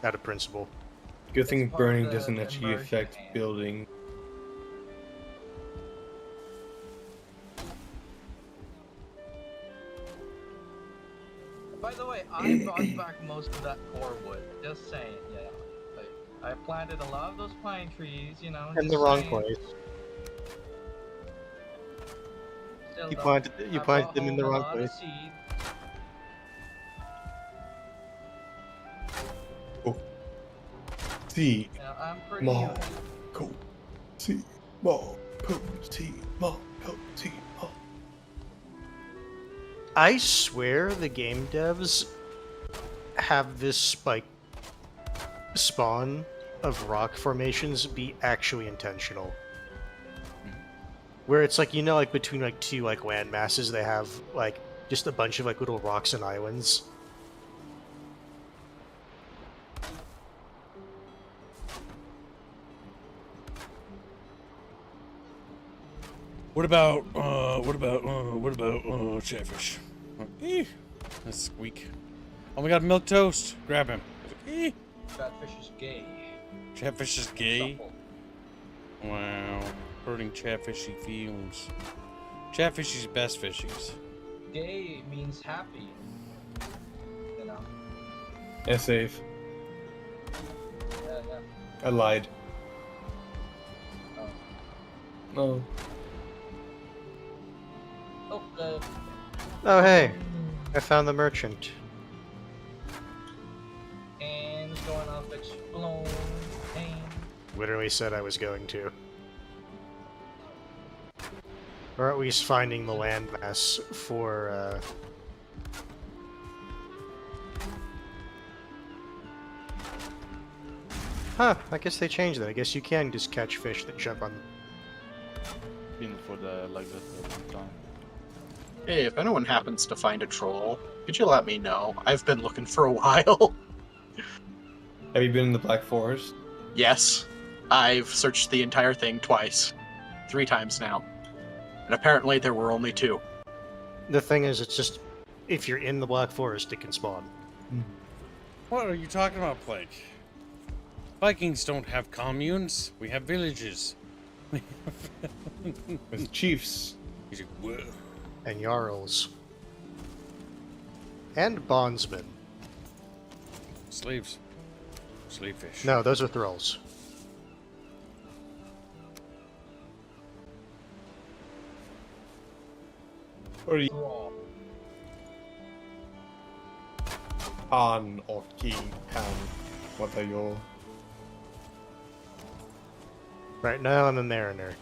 Out of principle. good thing It's part burning of the doesn't actually immersion affect game. building. By the way, I brought back most of that core wood. Just saying, yeah. Like, I planted a lot of those pine trees, you know. In just the wrong saying. place. Still You though, planted I brought them in the home a wrong lot of place. seed. See, Yeah, I'm pretty Ma, new. go, see, ma, go, see, ma, go, see, ma. I swear the game devs have this spike spawn of rock formations be actually intentional. Where it's like, you know, like between like two like land masses, they have like just a bunch of like little rocks and islands. What about catfish? That's squeak. Oh my god, milk toast. Grab him. Catfish is gay. Catfish is gay. Supple. Wow. Hurting catfishy feelings. Catfishy's best fishies. Gay means happy. You know. Yeah, safe. Yeah, yeah. I lied. Oh. No. Oh, Oh hey, I found the merchant. and it's going off explode. And Literally said I was going to. Or at least finding the landmass for, Huh, I guess they changed that. I guess you can just catch fish that jump on... Been for the like that for a long time. Hey, if anyone happens to find a troll, could you let me know? I've been looking for a while. Have you been in the Black Forest? Yes, I've searched the entire thing twice. 3 times now. And apparently there were only 2. The thing is, it's just... If you're in the Black Forest, it can spawn. What are you talking about, Plague? Vikings don't have communes. We have villages. With chiefs. He's like, whoa. And Jarls. And bondsmen. Slaves. Slave fish. No, those are thralls. Or raw. Han och King Han. What are you? Right now I'm a mariner.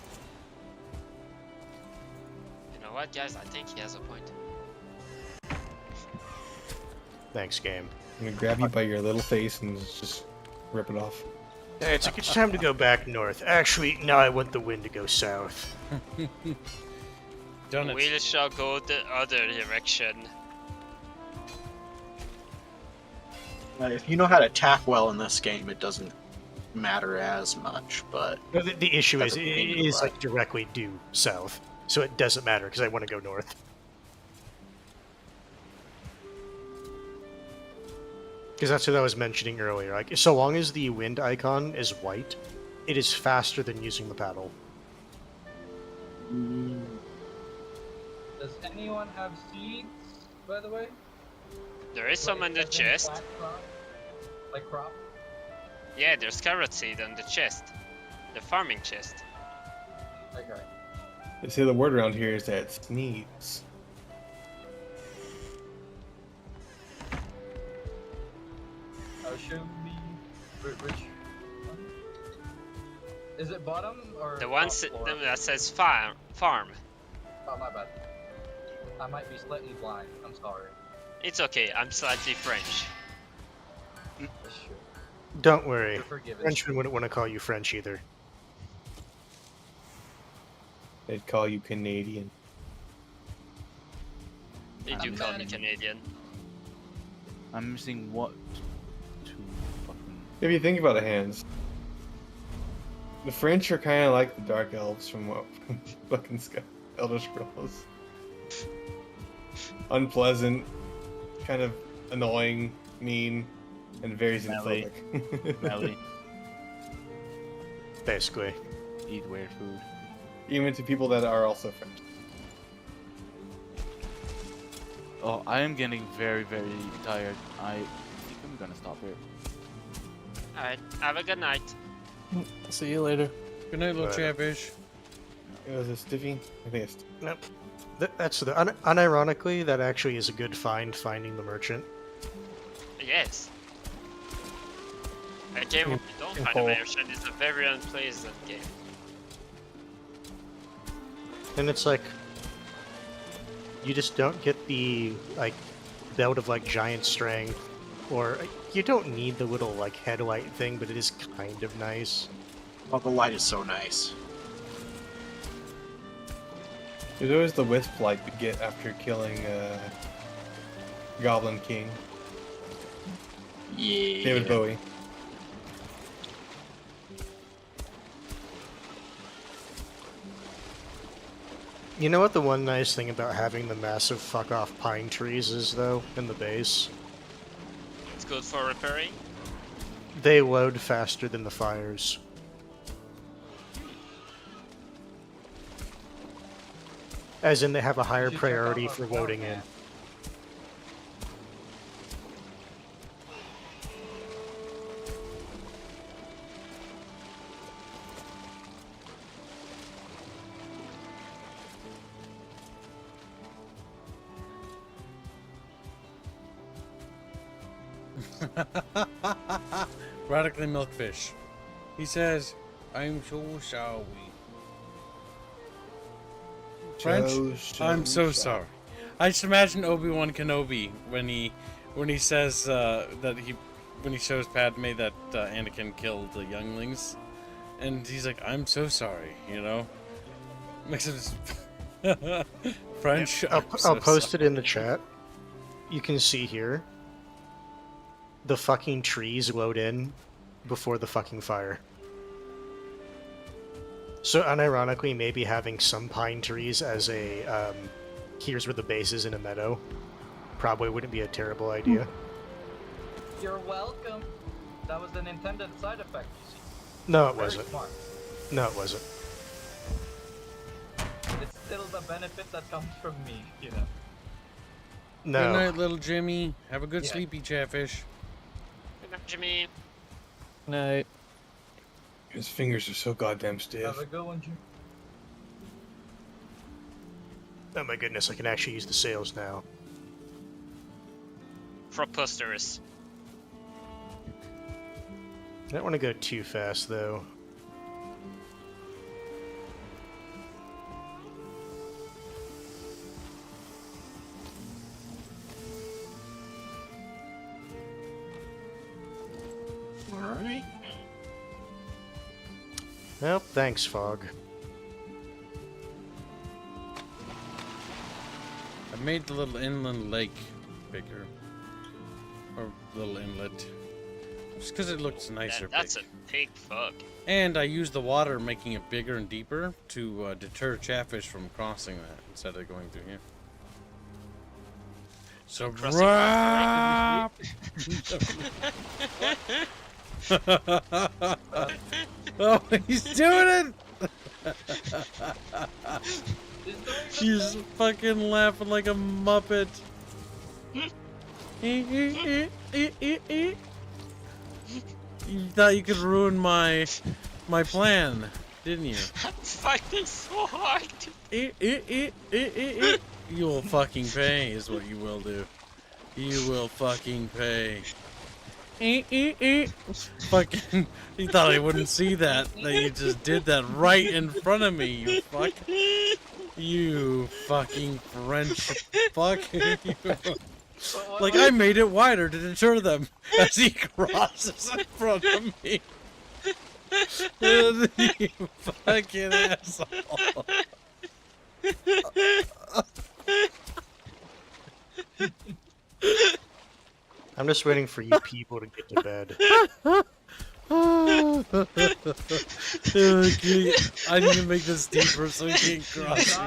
You know what, guys? I think he has a point. Thanks, game. I'm gonna grab you by your little face and just rip it off. Hey, it's time to go back north. Actually, now I want the wind to go south. Donuts. We shall go the other direction. If you know how to tack well in this game, it doesn't matter as much, but... No, the issue That's is, a it pain in the is butt. like directly due south, so it doesn't matter because I want to go north. Because that's what I was mentioning earlier. Like, so long as the wind icon is white, it is faster than using the paddle. Does anyone have seeds, by the way? There is some in the As in chest. plant crop? Like crop? Yeah, there's carrot seed on the chest. The farming chest. Okay. They say the word around here is that sneeze. Should we... Which one? Is it bottom or The one top floor? that says farm. Oh, my bad. I might be slightly blind. I'm sorry. It's okay, I'm slightly French. That's true. Don't worry. You're forgiven. Frenchmen wouldn't want to call you French either. They'd call you Canadian. They do I'm call me mad. Canadian. I'm missing what? Two fucking. If you think about it, Hans, the French are kind of like the Dark Elves from fucking Elder Scrolls. Unpleasant, kind of annoying, mean, and very Smelly. xenophobic. Melly. Basically. Eat weird food. Even to people that are also French. Oh, I am getting very, very tired. I think I'm gonna stop here. Alright, have a good night. See you later. Good night, little Bye. chatfish. It was a stiffy. I think it's. Nope. That's the unironically, that actually is a good find, finding the merchant. Yes. A game where you don't find a merchant is a very unpleasant game. And it's like, you just don't get the like belt of like giant strength, or you don't need the little like headlight thing, but it is kind of nice. Well, the light is so nice. There's always the wisp light we get after killing Goblin King, Yeah. David Bowie. You know what the one nice thing about having the massive fuck off pine trees is though, in the base? It's good for repairing. They load faster than the fires. As in, they have a higher You should check priority out for our loading in. format. Radically milkfish. He says, "I'm so sorry." French. I'm so sorry. I just imagine Obi-Wan Kenobi when he says when he shows Padme that Anakin killed the younglings, and he's like, "I'm so sorry," you know. Makes it French. I'll post it in the chat. You can see here. The fucking trees load in before the fucking fire. So unironically, maybe having some pine trees as a here's where the base is in a meadow probably wouldn't be a terrible idea. You're welcome. That was an intended side effect, you see. No, it Very wasn't. smart. No, it wasn't. It's still the benefit that comes from me, you know. No. Good night, little Jimmy. Have a good Yeah. sleepy, chatfish. Good night, Jimmy. Night. His fingers are so goddamn stiff. Have a good one, Jim. Oh my goodness, I can actually use the sails now. Preposterous. I don't want to go too fast though. Well, thanks, Fog. I made the little inland lake bigger. Or little inlet. Just because it looks nicer. That's a big fuck. And I used the water, making it bigger and deeper to deter chatfish from crossing that instead of going through here. So drop! Oh, he's doing it! He's fucking laughing like a muppet. You thought you could ruin my plan, didn't you? I'm fighting so hard. You will fucking pay, is what you will do. You will fucking pay. Fucking, you thought I wouldn't see that you just did that right in front of me, you fuck. You fucking French fuck. Like, I made it wider to deter them as he crosses in front of me. You fucking asshole. I'm just waiting for you people to get to bed. Okay, I need to make this deeper so he can't cross.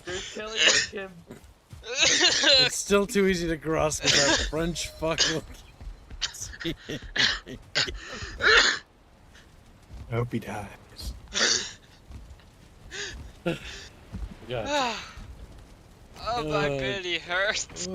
You're killing him. It's still too easy to cross with that French fuck. I hope he dies. Yeah. Oh, my belly hurts.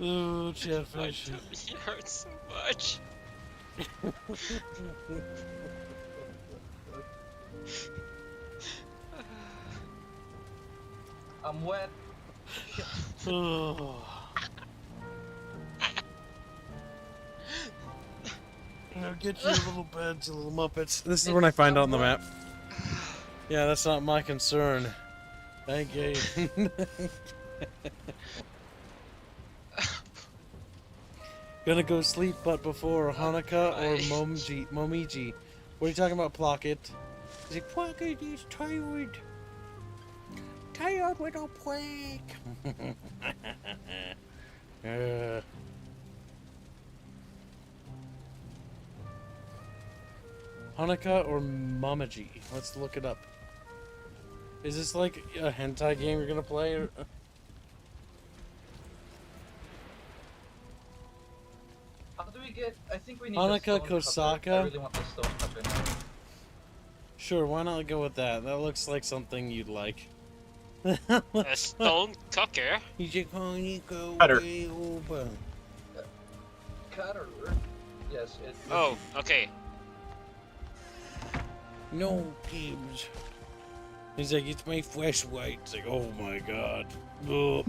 Oh, chatfish. My belly hurts so much. I'm wet. Oh. Now get your little beds, you little muppets. This is when I find out on the map. Yeah, that's not my concern. Thank you. Gonna go sleep, but before Hanukkah or Momiji. What are you talking about, Plocket? He's like, Plocket is tired. Tired with a plague. Hanukkah or Momiji? Let's look it up. Is this like a hentai game you're gonna play? Or... How do we get? I think we need Hanukkah the stone cup. I Kosaka? really want the stone cup in there. Sure, why not go with that? That looks like something you'd like. A stone cocker? Cutter. Cutter. Yes, it. Oh, okay. No, Gibbs. He's like, it's my flesh white. It's like, oh my god. Oh,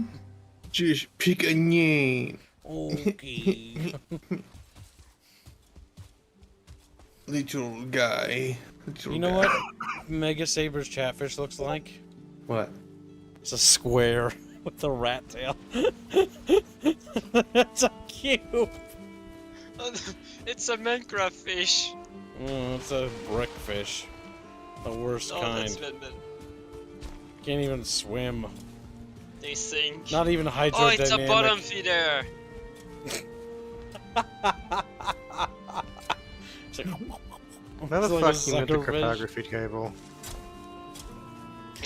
Just pick a name. okay. Little guy. Little You know guy. what Mega Saber's Chatfish looks like? What? It's a square with a rat tail. That's so cute. It's a Minecraft fish. It's a brick fish. The worst kind. That's been. Can't even swim. They sink. Not even hydrodynamic. Oh, it's a bottom feeder. It's like, How the it's like fuck you a moved the suckerfish. cryptography cable?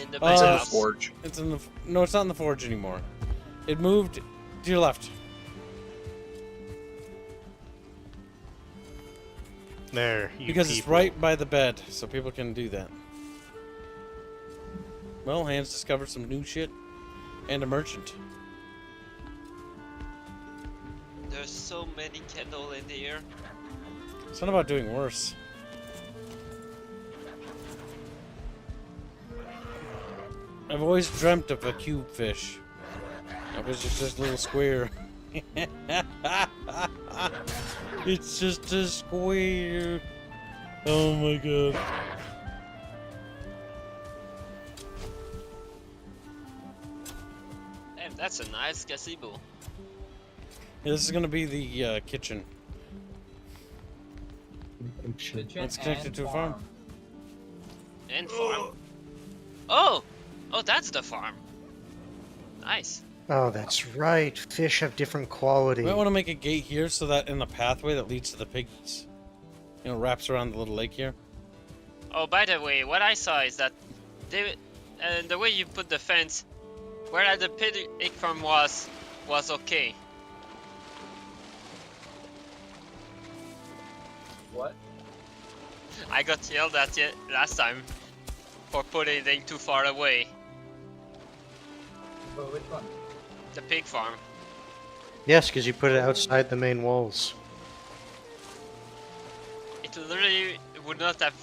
In the It's in the map. forge. It's in the no, it's not in the forge anymore. It moved to your left. There, you Because it's people. right by the bed, so people can do that. Well, Hans discovered some new shit. And a merchant. There's so many candles in here. It's not about doing worse. I've always dreamt of a cube fish. It was just a little square. It's just a square. Oh my god. That's a nice gazebo. Yeah, this is gonna be the kitchen. Kitchen It's connected and to a farm. And farm. Oh! Oh, that's the farm. Nice. Oh, that's right. Fish have different quality. You might want to make a gate here so that in the pathway that leads to the piggies, you know, wraps around the little lake here. Oh, by the way, what I saw is that the way you put the fence, where the pig farm was okay. What? I got yelled at last time for putting it too far away. But which one? The pig farm. Yes, because you put it outside the main walls. It literally would not have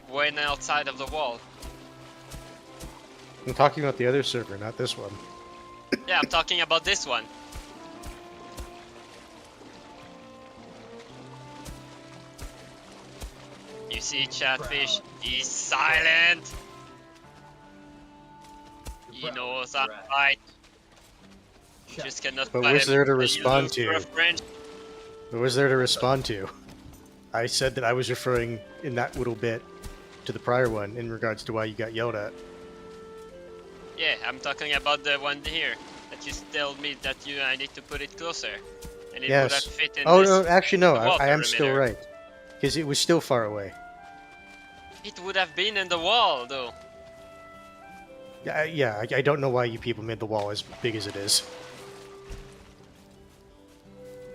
went outside of the wall. I'm talking about the other server, not this one. Yeah, I'm talking about this one. You see, Chatfish, he's silent. He knows I'm right. Just cannot. But what's there to respond to? French. What was there to respond to? I said that I was referring in that little bit to the prior one in regards to why you got yelled at. Yeah, I'm talking about the one here that you told me that I need to put it closer, and it would have Yes. fit in Oh, this no, actually, no, I water am still emitter. right. Because it was still far away. It would have been in the wall, though. Yeah, I don't know why you people made the wall as big as it is.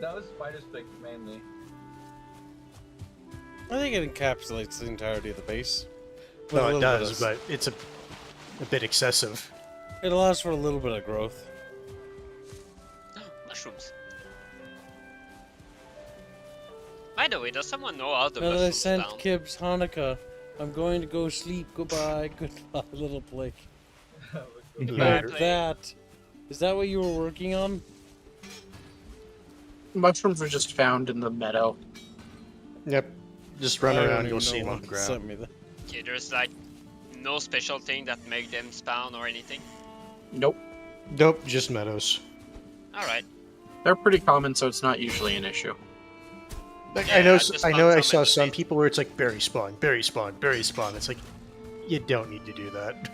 That was spider stick mainly. I think it encapsulates the entirety of the base. With a No, it little bit does, of- but it's a bit excessive. It allows for a little bit of growth. Mushrooms. By the way, does someone know how the Now that I mushrooms sent found? Kibbs Hanukkah, I'm going to go sleep. Goodbye, goodbye, little Blake. Goodbye, Like Blake. that. Is that what you were working on? Mushrooms were just found in the meadow. Yep. Just run I don't around, even you'll see know them on what the sent ground. me that. Okay, there's like no special thing that make them spawn or anything. Nope. Nope, just meadows. Alright. They're pretty common, so it's not usually an issue. Like, Yeah, I know, I just I found know. I some saw in the some base. people where it's like berry spawn, berry spawn, berry spawn. It's like you don't need to do that.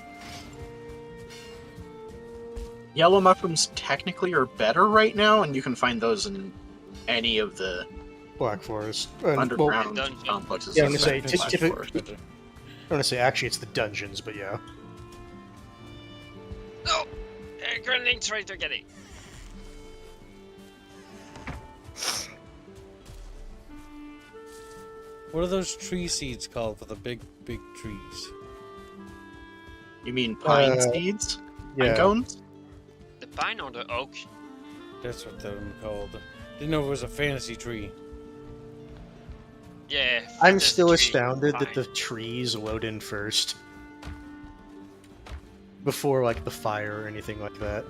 Yellow mushrooms technically are better right now, and you can find those in any of the Black Forest. And, underground dungeon. complexes. Yeah, I'm gonna of say, Black typically- Forest. I want to say actually it's the dungeons, but yeah. No! Gremlin trying to get it. What are those tree seeds called for the big trees? You mean pine Uh, seeds? Yeah. Pine cones? The pine or the oak? That's what they're called. Didn't know it was a fantasy tree. Yeah. I'm fantasy still tree, astounded that pine. the trees load in first. Before, like, the fire or anything like that.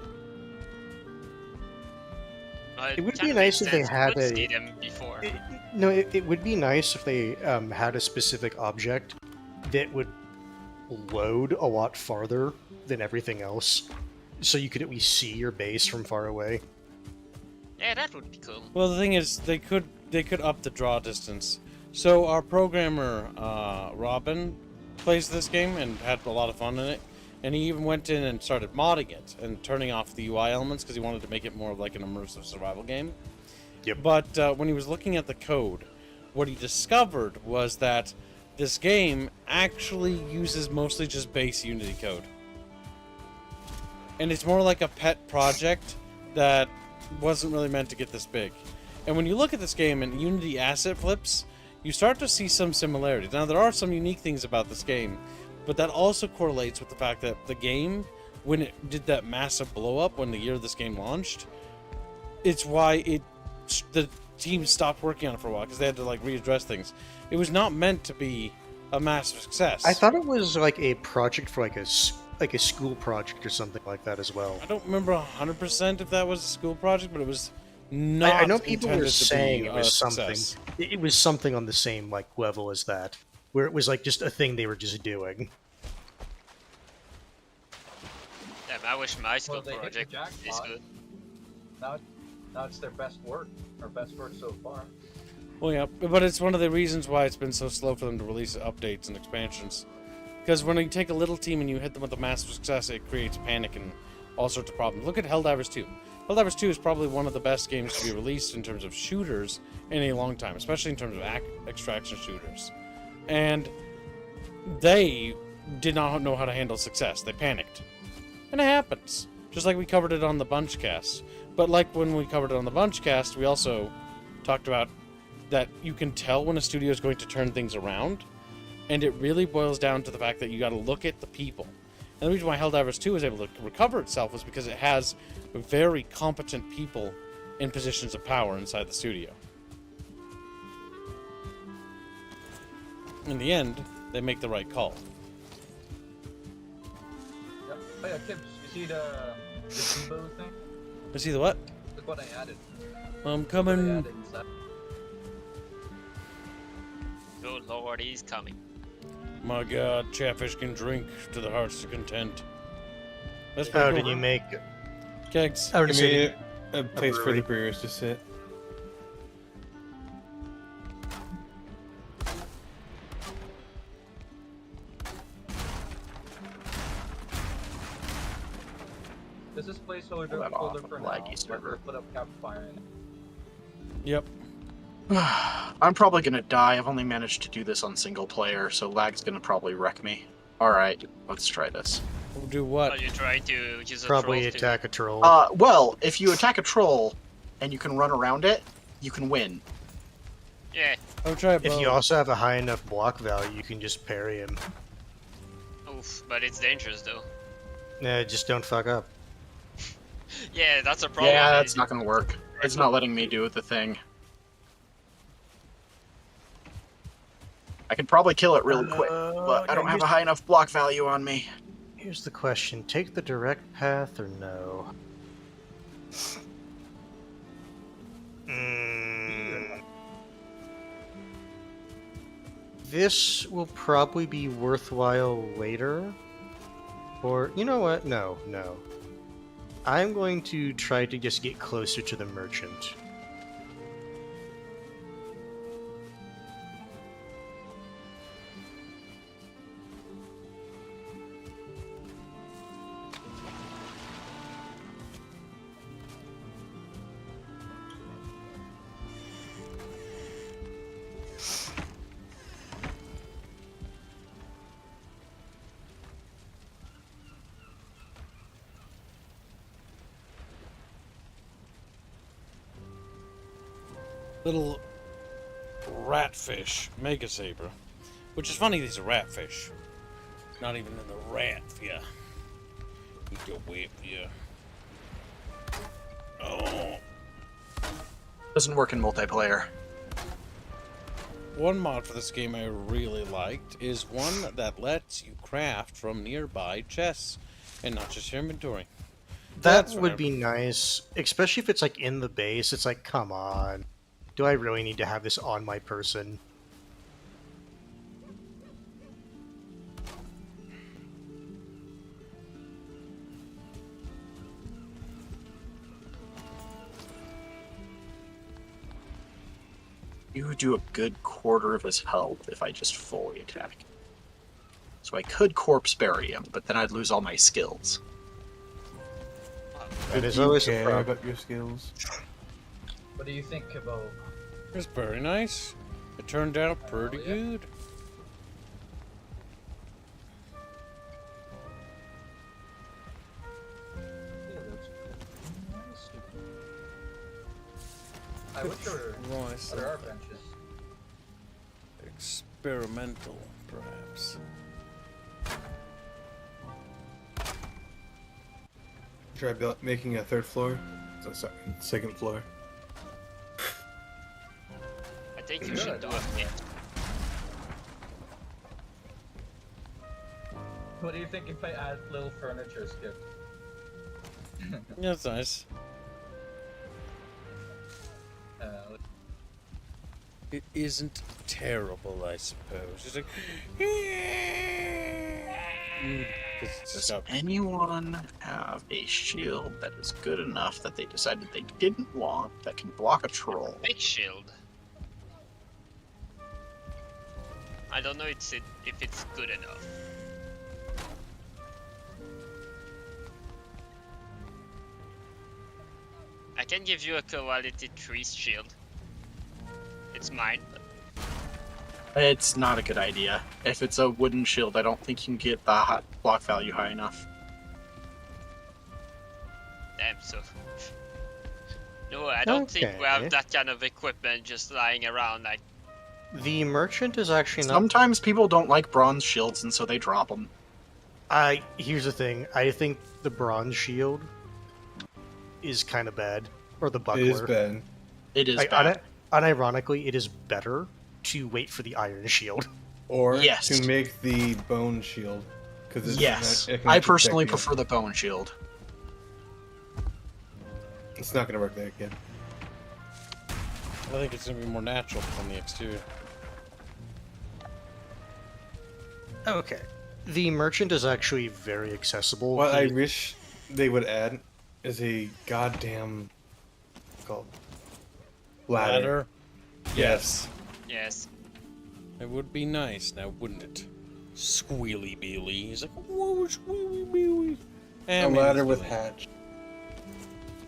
It would be kinda nice makes if they sense. We had would a- see them before. No, it would be nice if they had a specific object that would load a lot farther than everything else. So you could at least see your base from far away. Yeah, that would be cool. Well, the thing is, they could up the draw distance. So our programmer Robin plays this game and had a lot of fun in it, and he even went in and started modding it and turning off the UI elements because he wanted to make it more of like an immersive survival game. Yep. But when he was looking at the code, what he discovered was that this game actually uses mostly just base Unity code. And it's more like a pet project that wasn't really meant to get this big. And when you look at this game and Unity asset flips, you start to see some similarities. Now, there are some unique things about this game, but that also correlates with the fact that the game, when it did that massive blow up when the year this game launched, it's why the team stopped working on it for a while because they had to like readdress things. It was not meant to be a massive success. I thought it was like a project for like a school project or something like that as well. I don't remember 100% if that was a school project, but it was not. I know people were intended to saying be it a was something. success. It was something on the same like level as that, where it was like just a thing they were just doing. Yeah, I wish my school Well, they hit the project is jackpot. good. Now it's their best work, or best work so far. Well, yeah, but it's one of the reasons why it's been so slow for them to release updates and expansions. Because when you take a little team and you hit them with a massive success, it creates panic and all sorts of problems. Look at Helldivers 2. Helldivers 2 is probably one of the best games to be released in terms of shooters in a long time, especially in terms of extraction shooters. And they did not know how to handle success. They panicked. And it happens. Just like we covered it on the Bunchcast. But like when we covered it on the Bunchcast, we also talked about that you can tell when a studio is going to turn things around. And it really boils down to the fact that you got to look at the people. And the reason why Helldivers 2 was able to recover itself was because it has very competent people in positions of power inside the studio. In the end, they make the right call. Yep. Oh yeah, Kips, you see the Debo thing? You see the what? Look what I added. I'm Look what I coming. added inside. Good lord, he's coming. My god, Chatfish can drink to the heart's content. That's How pretty did cool. you make Kegs. I would I say made a place for brewery. the brewers to sit. This is placeholder Pull that off folder on for the now. laggy server. Put up campfire in it. Yep. I'm probably gonna die. I've only managed to do this on single player, so lag's gonna probably wreck me. Alright, let's try this. We'll do Oh, what? you try to use a probably troll to- attack a troll? Well, if you attack a troll and you can run around it, you can win. Yeah. I'll try If you also have a high enough block value, you can just parry him. Oof, but it's dangerous though. Nah, just don't fuck up. Yeah, that's a problem. Yeah, that's not gonna work. It's not letting me do the thing. I could probably kill it really quick, but I don't have a high enough block value on me. Here's the question: take the direct path or no? This will probably be worthwhile later. Or, you know what? No. I'm going to try to just get closer to the merchant. Little ratfish, mega saber. Which is funny, these are ratfish. Not even in the rat, yeah. We go whip, yeah. Oh. Doesn't work in multiplayer. One mod for this game I really liked is one that lets you craft from nearby chests and not just your inventory. That That's would right. be nice, especially if it's like in the base. It's like, come on. Do I really need to have this on my person? You would do a good quarter of his health if I just fully attack. So I could corpse bury him, but then I'd lose all my skills. That is Do you always a care problem. about your skills. What do you think, Kibo? It's very nice. It turned out pretty yeah. good. Yeah, that's nice. I wish there were Nice. other art benches. Experimental, perhaps. Try making a third floor. So, sorry, second floor. I think you should do a pit. What do you think if I add little furniture, Skip? Yeah, that's nice. It isn't terrible, I suppose. It's like... Does anyone have a shield that is good enough that they decided they didn't want that can block a troll? Big shield. I don't know if it's good enough. I can give you a quality 3 shield. It's mine. It's not a good idea. If it's a wooden shield, I don't think you can get the hot block value high enough. Damn, so. No, I don't think we have that kind of equipment just lying around. Like, The merchant is actually not. Sometimes people don't like bronze shields, and so they drop them. Here's the thing. I think the bronze shield is kind of bad, or the buckler. It is bad. It is bad. Unironically, it is better to wait for the iron shield. Or Yes. to make the bone shield. Yes, it can I protect personally you. prefer the bone shield. It's not going to work that good. I think it's going to be more natural from the exterior. Okay. The merchant is actually very accessible. What I wish they would add is a goddamn... What's it called? Ladder. Yes. yes. It would be nice now, wouldn't it? Squealy Beely. He's like, whoa, squealy Beely. A ladder with hatch.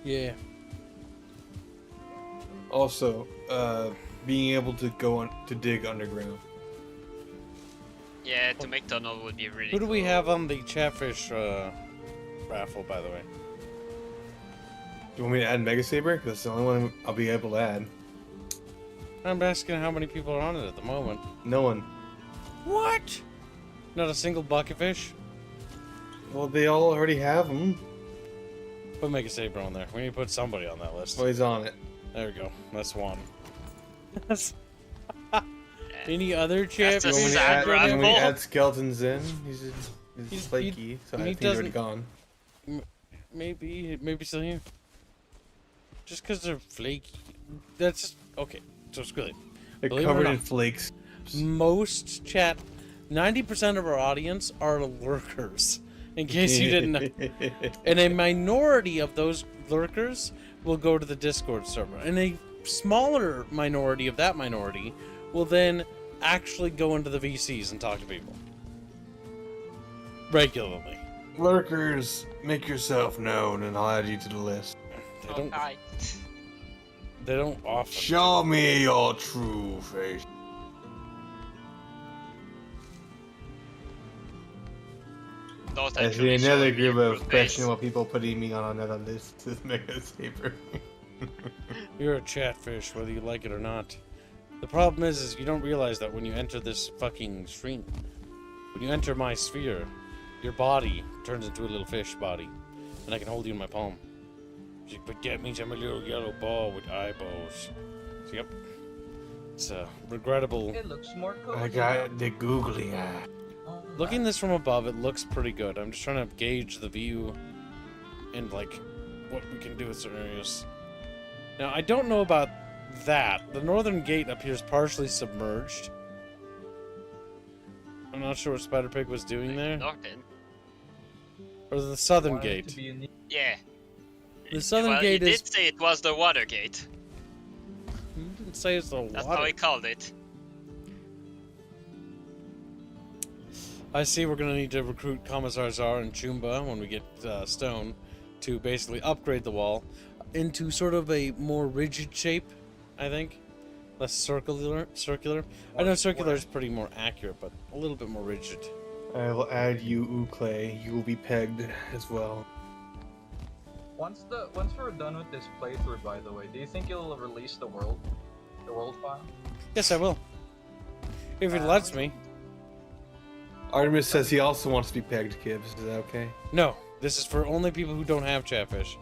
Yeah. Also, being able to go on to dig underground. Yeah, to make tunnel would be really Who do we cool. have on the Chatfish raffle, by the way? Do you want me to add Mega Saber? That's the only one I'll be able to add. I'm asking how many people are on it at the moment. No one. What? Not a single bucketfish? Well, they all already have them. Put Mega Saber on there. We need to put somebody on that list. Well, he's on it. There we go. That's one. Any other Chatfish? That's a You sad want me to raffle. add Skeletons in? He's He's- flaky, so I he think he's already doesn't- gone. Maybe still here. Just because they're flaky. That's okay. So screw it. They're Believe it or covered in not. flakes. Most 90% of our audience are lurkers. In case you didn't know. And a minority of those lurkers will go to the Discord server. And a smaller minority of that minority will then actually go into the VCs and talk to people. Regularly. Lurkers, make yourself known and I'll add you to the list. They don't, Hi. they don't often. Show me your true face. Don't I actually see show another me group your of face. questionable people putting me on another list to Mega Saber. You're a Chatfish, whether you like it or not. The problem is you don't realize that when you enter this fucking stream. When you enter my sphere, your body turns into a little fish body. And I can hold you in my palm. She's like, but that means I'm a little yellow ball with eyeballs. So, yep. It's a regrettable. It looks more cozy. I got the googly eye. Looking this from above, it looks pretty good. I'm just trying to gauge the view and, like, what we can do with certain areas. Now, I don't know about that. The northern gate appears partially submerged. I'm not sure what Spider Pig was doing there. Norton. Or the southern Want it gate. to be unique. Yeah. The southern well, gate he is. did say it was the water gate. You didn't say it's the That's water. how he called it. I see we're gonna need to recruit Commissar Czar and Chumba when we get stone to basically upgrade the wall into sort of a more rigid shape, I think. Less circular. I know circular is pretty more accurate, but a little bit more rigid. I will add you, Ukle. You will be pegged as well. Once we're done with this playthrough, by the way, do you think you'll release the world file? Yes, I will. If it lets me. Artemis says he also wants to be pegged, Gibbs. Is that okay? No, this is for only people who don't have Chatfish.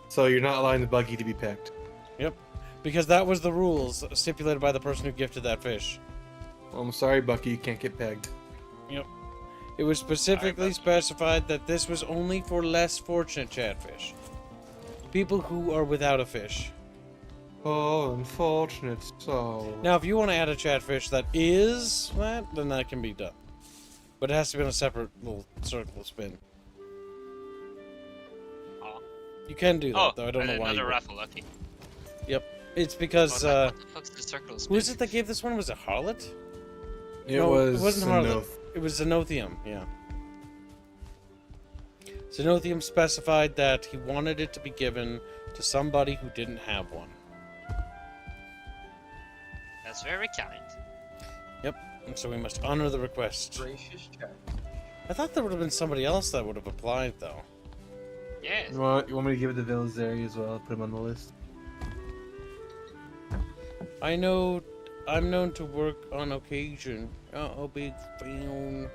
So you're not allowing the buggy to be pegged. Yep. Because that was the rules stipulated by the person who gifted that fish. Well, I'm sorry, Bucky, you can't get pegged. Yep. It was specifically specified that this was only for less fortunate Chatfish. People who are without a fish. Oh, unfortunate soul. Now, if you want to add a Chatfish that is that, then that can be done. But it has to be on a separate little circle spin. Oh. You can do that, Oh, though. I don't know why. another raffle, okay. Yep. It's because, What the fuck's the circle spin? who is it that gave this one? Was it Harlot? It No, was it wasn't Harlot. Zenoth. It was Zenothium, yeah. Zenothium specified that he wanted it to be given to somebody who didn't have one. That's very kind. Yep, and so we must honor the request. Gracious chat. I thought there would have been somebody else that would have applied, though. Yes. You want me to give it to Vilazeri as well? Put him on the list. I'm known to work on occasion. Oh, big fan.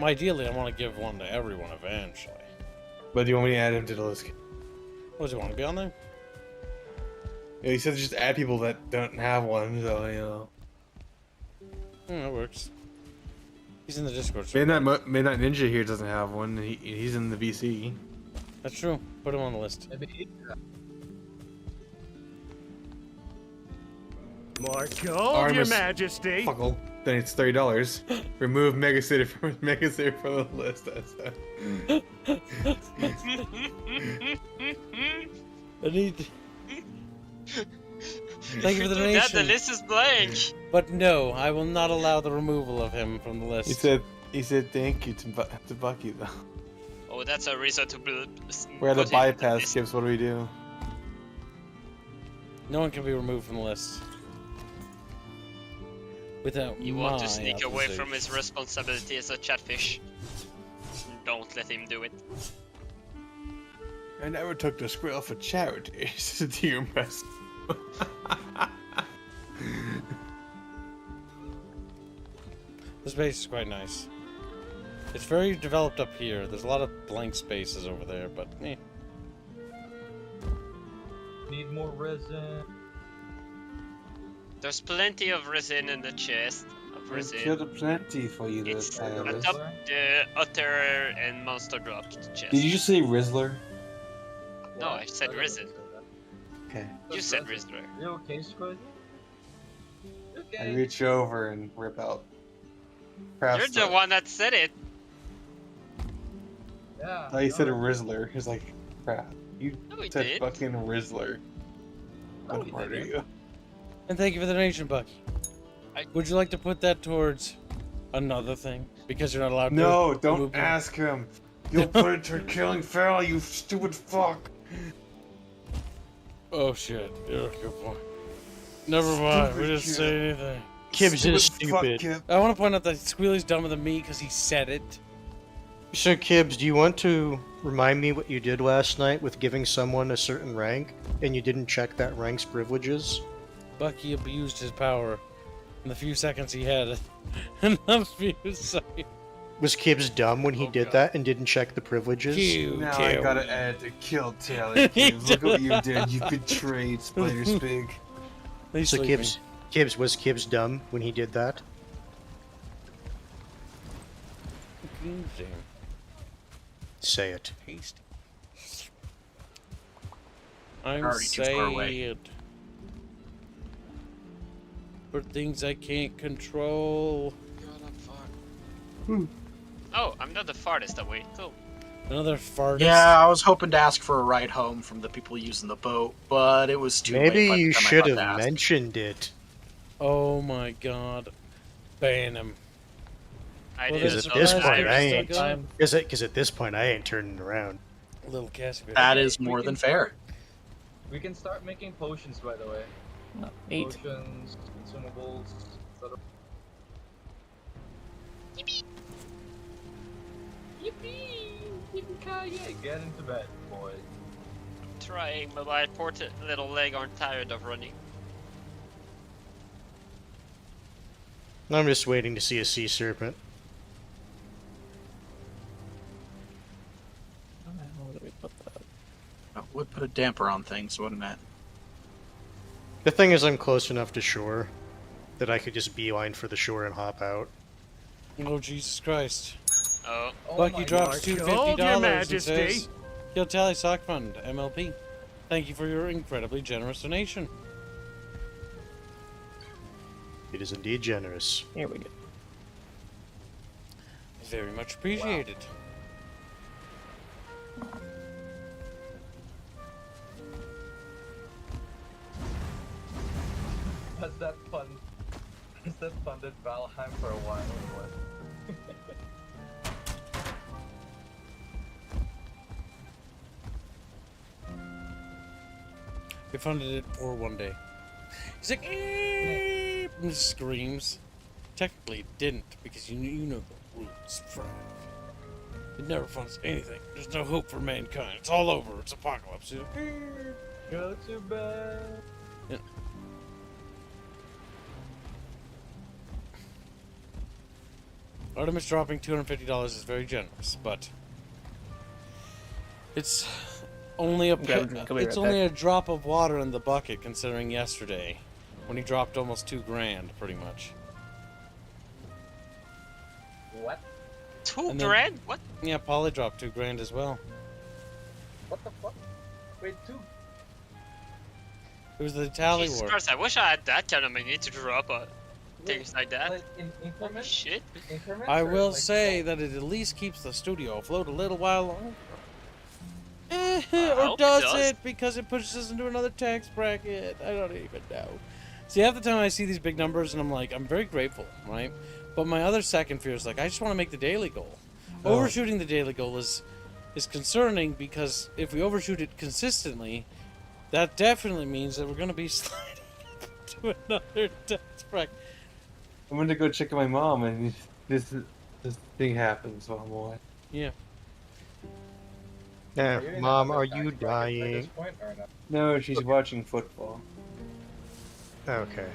Ideally, I want to give one to everyone eventually. But do you want me to add him to the list? What, do you want to be on there? Yeah, he said just add people that don't have one, so, you know. That works. He's in the Discord server. Midnight Ninja here doesn't have one. He's in the VC. That's true. Put him on the list. Maybe More gold, Your Majesty. Fuck all. Then it's $30. Remove Mega City from the list. I need. Thank you for the donation. The list is blank. But no, I will not allow the removal of him from the list. He said thank you to Bucky though. Oh, that's a reason to be. We're at a bypass, Gibbs. What do we do? No one can be removed from the list. Without You want to sneak opposition. away from his responsibility as a chatfish. Don't let him do it. I never took the squirrel for charity. Do you mess? This base is quite nice. It's very developed up here. There's a lot of blank spaces over there, but eh. need more resin. There's plenty of resin in the chest. Of resin. Killed plenty for you. It's atop the Otter and Monster Drop chest. Did you just say Rizzler? No, I said resin. Okay. You said Rizzler. You okay, Squid? Okay. I reach over and rip out. You're the one that said it. Yeah. Oh, you said a Rizzler. He's like, crap. You No, he said did. fucking Rizzler. No, I'll he murder didn't. you. And thank you for the donation, Bucky. Would you like to put that towards another thing? Because you're not allowed to. No, don't remove them? ask him. You'll put it toward killing Farrell, you stupid fuck. Oh shit, you're a good point. Never mind, we didn't say anything. Kibbs is Fuck, stupid. Kib. I want to point out that Squealy's dumber than me because he said it. So, Kibbs, do you want to remind me what you did last night with giving someone a certain rank, and you didn't check that rank's privileges? Bucky abused his power in the few seconds he had. Enough views. So Was Kibbs dumb when he did that and didn't check the privileges? Now I gotta add to kill Taylor. Kibbs. Look what you did. You betrayed Spider's Pig. So Kibbs, was Kibbs dumb when he did that? Say it. Tasty. I'm Already too far away. sad. For things I can't control. Oh, I'm not the farthest away. Cool. Another fart. Yeah, I was hoping to ask for a ride home from the people using the boat, but it was too late. Maybe by the you time I should got to have ask. mentioned it. Oh my god. Ban him. I Well, did. Because there's at a this surprise point, I still ain't. going. Because at this point, I ain't turning around. Little Cassie. That is more than fair. We can start making potions, by the way. Neat. Potions, consumables, etc. Yippee! Yippee-ki-yay! Get into bed, boy. Trying, but my poor little leg aren't tired of running. I'm just waiting to see a sea serpent. That would put a damper on things, wouldn't it? The thing is, I'm close enough to shore that I could just beeline for the shore and hop out. Oh Jesus Christ. Oh. Bucky drops Gold, $250 Your and Majesty. says, Kill Tally Sock Fund, MLP. Thank you for your incredibly generous donation. It is indeed generous. Here we go. Very much appreciated. Was that fun? Has that funded Valheim for a while or what? We funded it for one day. He's like, "Eep," and just screams. Technically, it didn't, because you know the rules, Frank. It never funds anything. There's no hope for mankind. It's all over. It's apocalypse. Go to bed. Yeah. Artemis dropping $250 is very generous, but it's only a drop of water in the bucket, considering yesterday when he dropped almost $2,000, pretty much. What? $2,000? What? Yeah, Polly dropped $2,000 as well. What the fuck? Wait, It was the tally Jesus war. Christ, I wish I had that kind of money to drop on things like that. Like in increments? Shit. Increments I or will like say that it at least keeps the studio afloat a little while longer. Or hope it does does. it because it pushes us into another tax bracket? I don't even know. See, half the time I see these big numbers and I'm like, I'm very grateful, right? But my other second fear is like, I just want to make the daily goal. Overshooting the daily goal is concerning, because if we overshoot it consistently, that definitely means that we're going to be sliding to another tax bracket. I'm gonna go check on my mom, and this thing happens while I'm away. Yeah. Yeah, You're in Mom, another are you tax bracket at this dying? point, or not? No, she's watching football. Okay.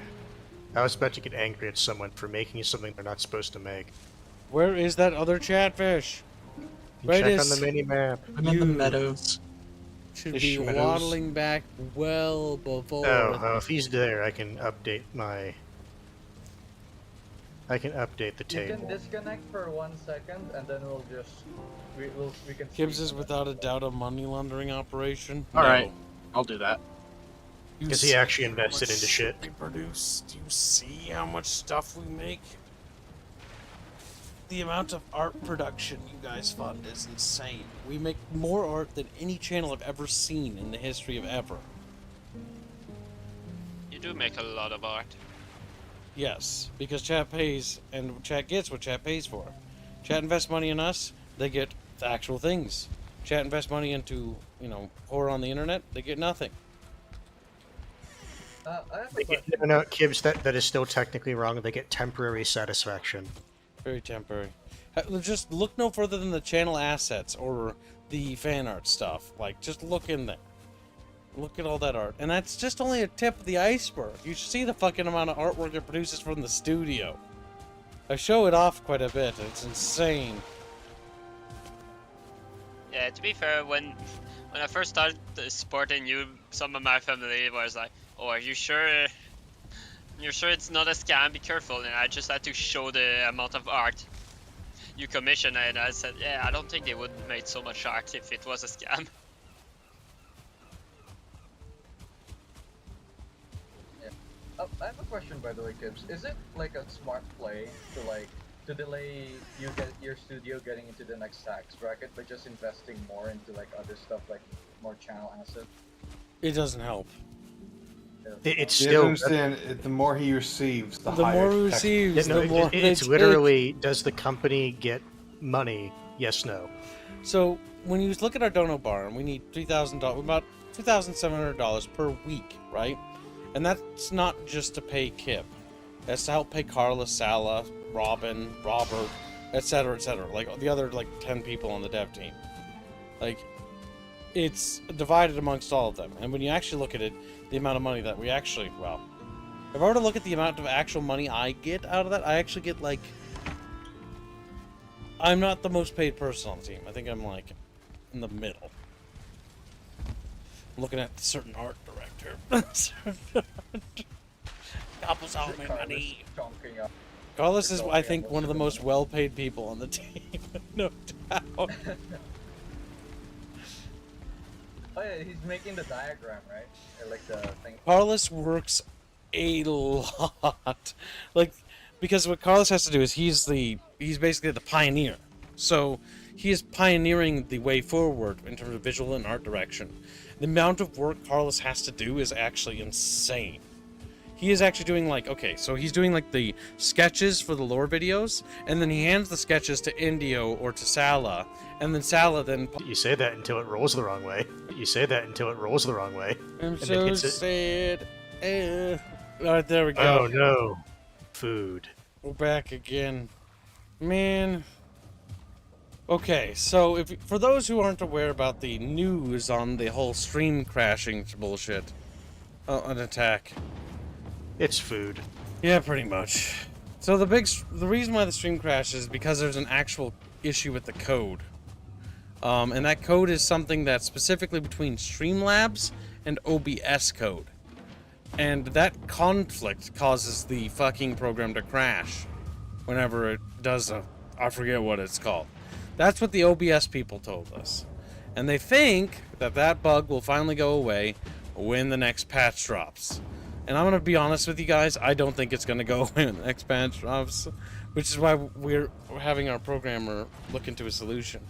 I was about to get angry at someone for making something they're not supposed to make. Where is that other chatfish? Check Right on the mini map. I'm in the meadows. Should Fish be meadows. waddling back well before. Oh, if he's there, I can update my. I can update the You can table. disconnect for 1 second, and then we'll just we can. Gibbs speak is on it. without a doubt a money laundering operation. All right, I'll do that. Because he actually invested into shit. We produce. Do you see how much stuff we make? The amount of art production you guys fund is insane. We make more art than any channel I've ever seen in the history of ever. You do make a lot of art. Yes, because chat pays, and chat gets what chat pays for. Chat invests money in us, they get the actual things. Chat invests money into, horror on the internet, they get nothing. I have a They get, question. no, Kibbs, that is still technically wrong. They get temporary satisfaction. Very temporary. Just look no further than the channel assets or the fan art stuff. Like, just look in there. Look at all that art. And that's just only a tip of the iceberg. You should see the fucking amount of artwork it produces from the studio. I show it off quite a bit. It's insane. Yeah, to be fair, when I first started supporting you, some of my family was like, "Oh, are you sure? You're sure it's not a scam? Be careful." And I just had to show the amount of art you commission, and I said, "Yeah, I don't think they would have made so much art if it was a scam." I have a question, by the way, Gibbs. Is it like a smart play to delay your studio getting into the next tax bracket by just investing more into like other stuff, like more channel assets? It doesn't help. It's You still. understand, the more he receives, the The higher more he tax- receives, No, the more it's they literally, does the company get money? Yes, no. take. So when you look at our dono bar, and we need $3,000, about $2,700 per week, right? And that's not just to pay Kip. That's to help pay Carla, Sala, Robin, Robert, etc., etc. Like the other 10 people on the dev team. Like, it's divided amongst all of them. And when you actually look at it, the amount of money that we actually, if I were to look at the amount of actual money I get out of that, I actually get I'm not the most paid person on the team. I think I'm in the middle. I'm looking at certain art director. Gobbles all my money. Chunking up. Carlos is, I think, one of the most well-paid people on the team, no doubt. Oh yeah, he's making the diagram, right? Or like the thing. Carlos works a lot. Like, because what Carlos has to do is he's basically the pioneer. So he is pioneering the way forward in terms of visual and art direction. The amount of work Carlos has to do is actually insane. He is actually doing like, okay, so he's doing like the sketches for the lore videos, and then he hands the sketches to Indio or to Sala, and then Sala then... You say that until it rolls the wrong way. You say that until it rolls the wrong way. I'm and so then hits it. sad. Alright, there we go. Oh no. Food. We're back again. Man. Okay, so for those who aren't aware about the news on the whole stream crashing bullshit, an attack. It's food. Yeah, pretty much. So the reason why the stream crashes is because there's an actual issue with the code. And that code is something that's specifically between Streamlabs and OBS code. And that conflict causes the fucking program to crash whenever it does I forget what it's called. That's what the OBS people told us. And they think that that bug will finally go away when the next patch drops. And I'm going to be honest with you guys, I don't think it's going to go away when the next patch drops, which is why we're having our programmer look into a solution.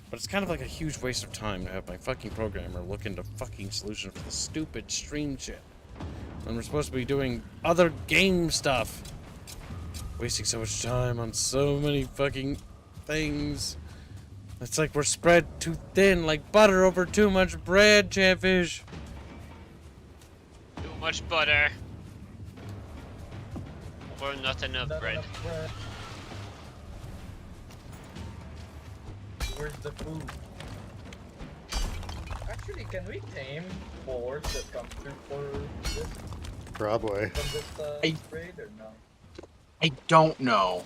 But it's kind of like a huge waste of time to have my fucking programmer look into fucking solution for the stupid stream shit. When we're supposed to be doing other game stuff. Wasting so much time on so many fucking things. It's like we're spread too thin, like butter over too much bread, Chatfish. Too much butter. Or not enough bread. Where's the food? Actually, can we tame boards that come through for this? Probably. From this raid or no? I don't know.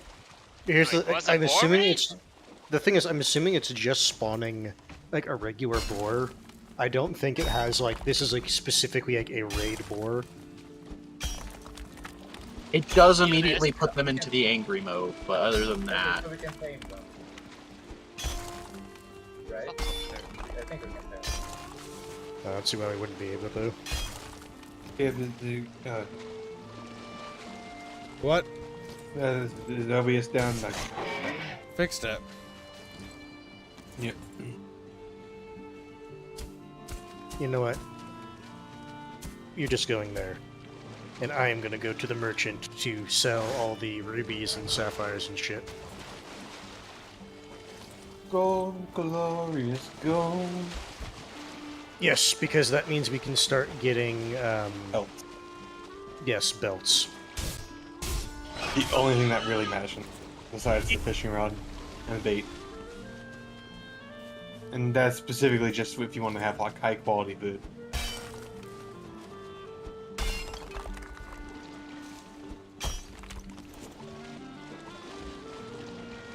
Here's Like, the. I'm assuming it's. The thing is, I'm assuming it's just spawning like a regular boar. I don't think it has like this is like specifically like a raid boar. It does immediately put them into the angry mode, but other than that, So we can tame them. Right? I think we can tame them. I don't see why we wouldn't be able to. Yeah, What? the OBS down. Like, Fixed it. yeah. You know what? You're just going there. And I am gonna go to the merchant to sell all the rubies and sapphires and shit. Gold, glorious gold. Yes, because that means we can start getting, Belts. yes, belts. The only thing that really matters, besides the fishing rod and bait. And that's specifically just if you want to have like high quality food.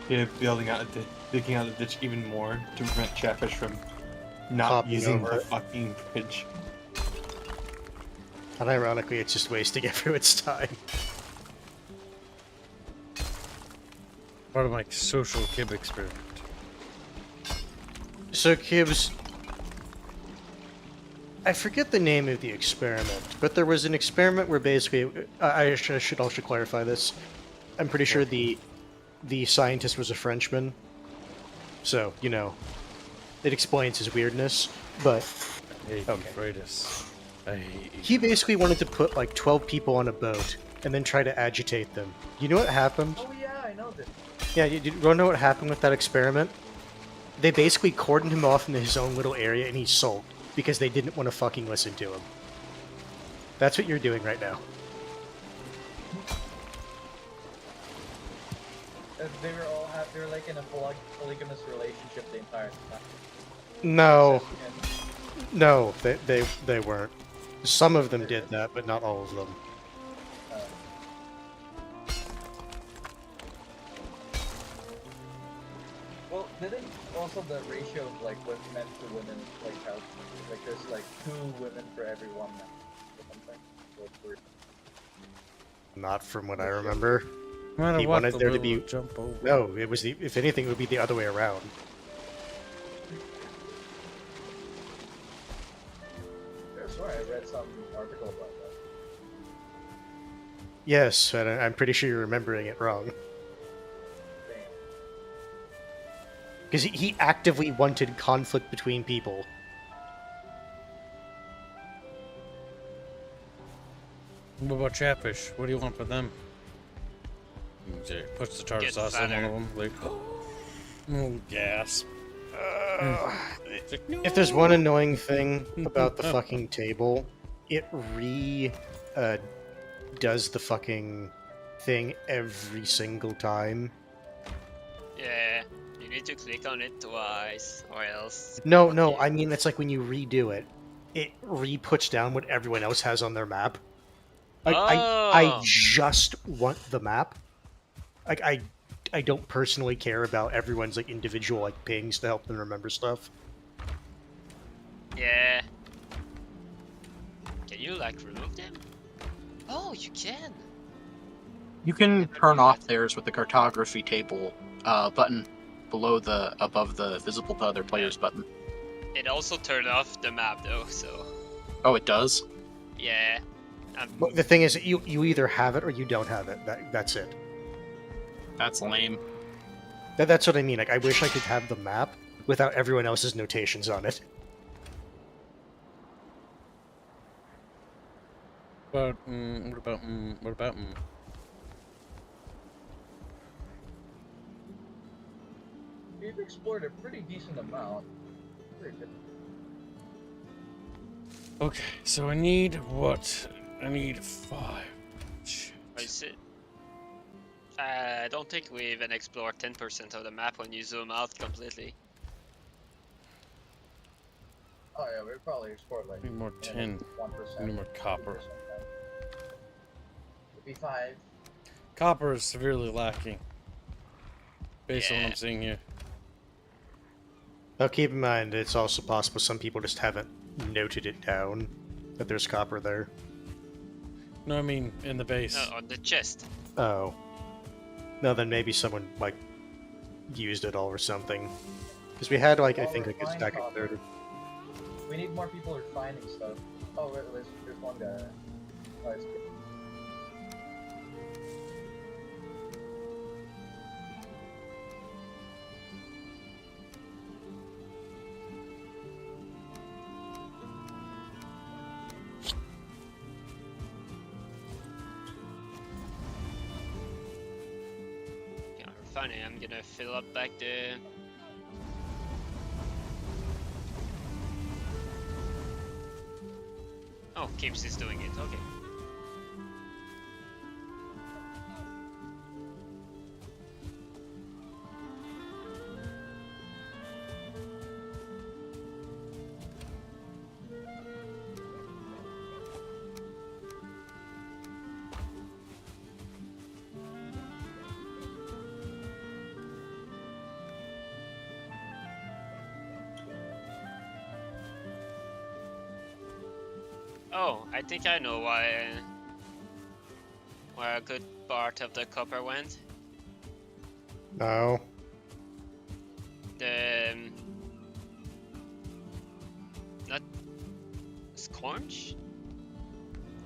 Yeah, digging out the ditch even more to prevent Chatfish from not Hopping using over the it. fucking bridge. And ironically, it's just wasting everyone's time. Part of my social kib experiment. So, Kibbs, I forget the name of the experiment, but there was an experiment where basically, I should also clarify this. I'm pretty sure the scientist was a Frenchman, so, you know, it explains his weirdness, but... He basically wanted to put, like, 12 people on a boat, and then try to agitate them. You know what happened? Oh yeah, I know this. Yeah, you want to know what happened with that experiment? They basically cordoned him off into his own little area, and he sulked, because they didn't want to fucking listen to him. That's what you're doing right now. They were like in a polygamous relationship the entire time. No. No, they weren't. Some of them did that, but not all of them. Well, didn't also the ratio of like what men to women like how like there's like 2 women for every 1 man or something? Or Not from what I remember. No matter He what, wanted the there to will be... will jump over. No, it was the... If anything, it would be the other way around. I swear I read some article about Yes, and I'm pretty sure you're remembering it wrong. Because he actively wanted conflict between people. What about Chatfish? What do you want for them? Puts the tartar Get sauce on one fatter. of them. Like, oh, gasp. If there's one annoying thing about the fucking table, it does the fucking thing every single time. Yeah, you need to click on it twice, or else. No, I mean, it's like when you redo it, it re-puts down what everyone else has on their map. Like, I Oh. just want the map. Like, I don't personally care about everyone's, like, individual, like, pings to help them remember stuff. Yeah. Can you like remove them? Oh, you can. You can turn off theirs with the cartography table button above the visible to other players button. It also turned off the map though, so Oh, it does? yeah. But the thing is, you either have it or you don't have it. That's it. That's lame. That's what I mean. Like, I wish I could have the map without everyone else's notations on it. What about? We've explored a pretty decent amount. Pretty good. Okay, so I need what? I need 5. I see. I don't think we even explored 10% of the map when you zoom out completely. Oh yeah, we probably explored like Need more tin. 1%. Need more copper. Would be 5. Copper is severely lacking. Based on what I'm seeing here. Now, keep in mind, it's also possible some people just haven't noted it down that there's copper there. No, I mean in the base. No, on the chest. Oh. No, then maybe someone, like, used it all or something. Because we had, like, I think, like, a stack of 30. We need more people refining stuff. Oh, wait, there's one guy. Oh, it's good. Yeah, refining. I'm gonna fill up back the. Oh, Keeps is doing it. Okay. Oh, I think I know why where a good part of the copper went. No. The not sconge,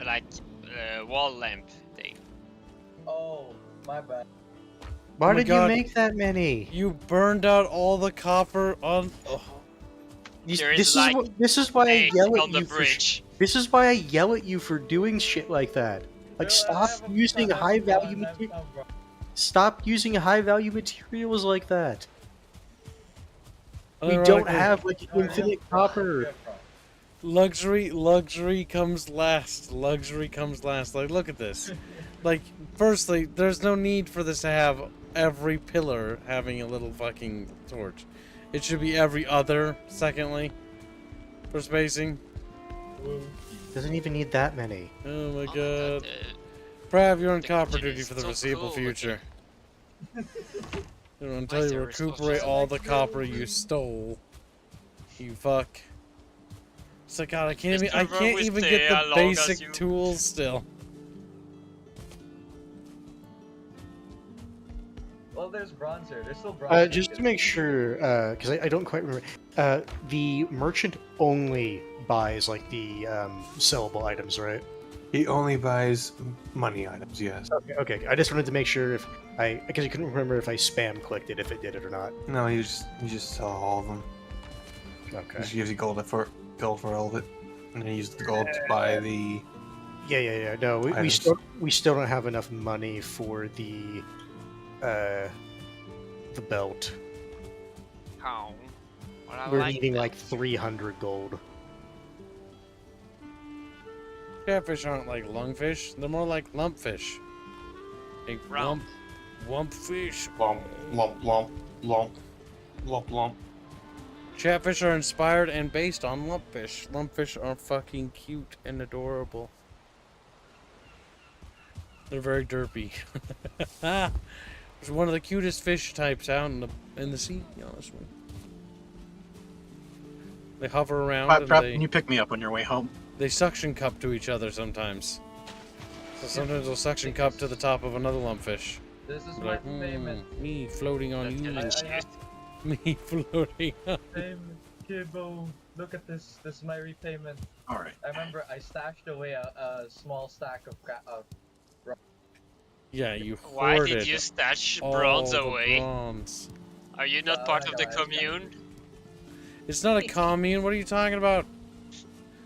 like wall lamp thing. Oh, my bad. Why Oh my did God. you make that many? You burned out all the copper on. Oh. There is like this is why I eggs yell on at the you for bridge. this is why I yell at you for doing shit like that. Like, stop using high value materials. Stop using high value materials like that. We don't have like infinite copper. Luxury comes last. Luxury comes last. Like, look at this. Like, firstly, there's no need for this to have every pillar having a little fucking torch. It should be every other, secondly, for spacing. Doesn't even need that many. Oh my god. Prav, you're on copper duty for the so foreseeable cool future. Until Why is you there recuperate all the copper you stole. You fuck. It's like, God, I can't even get the basic tools still. Well, there's bronze here. There's still bronze. Just to make sure, because I don't quite remember, the merchant only buys like the sellable items, right? He only buys money items, yes. Okay. I just wanted to make sure if because I couldn't remember if I spam clicked it, if it did it or not. No, you just sell all of them. Okay. He just gives you gold for all of it, and then you use the gold to buy the. Yeah. No, we still don't have enough money for the belt. Oh. Well, We're needing like 300 gold. Catfish aren't like lungfish, they're more like lumpfish. A lump fish. Lump. Catfish are inspired and based on lumpfish. Lumpfish are fucking cute and adorable. They're very derpy. It's one of the cutest fish types out in the sea, honestly. They hover around and Can you pick me up on your way home? they suction cup to each other sometimes. So sometimes they'll suction cup to the top of another lumpfish. This is They're my like, payment. me floating on you. Me floating on. Payment, Kibbo. Look at this. This is my repayment. All right. I remember I stashed away a small stack of Yeah, you Why hoarded did you stash all bronze the away? bronze. Are you not part of the commune? It's not a commune. What are you talking about?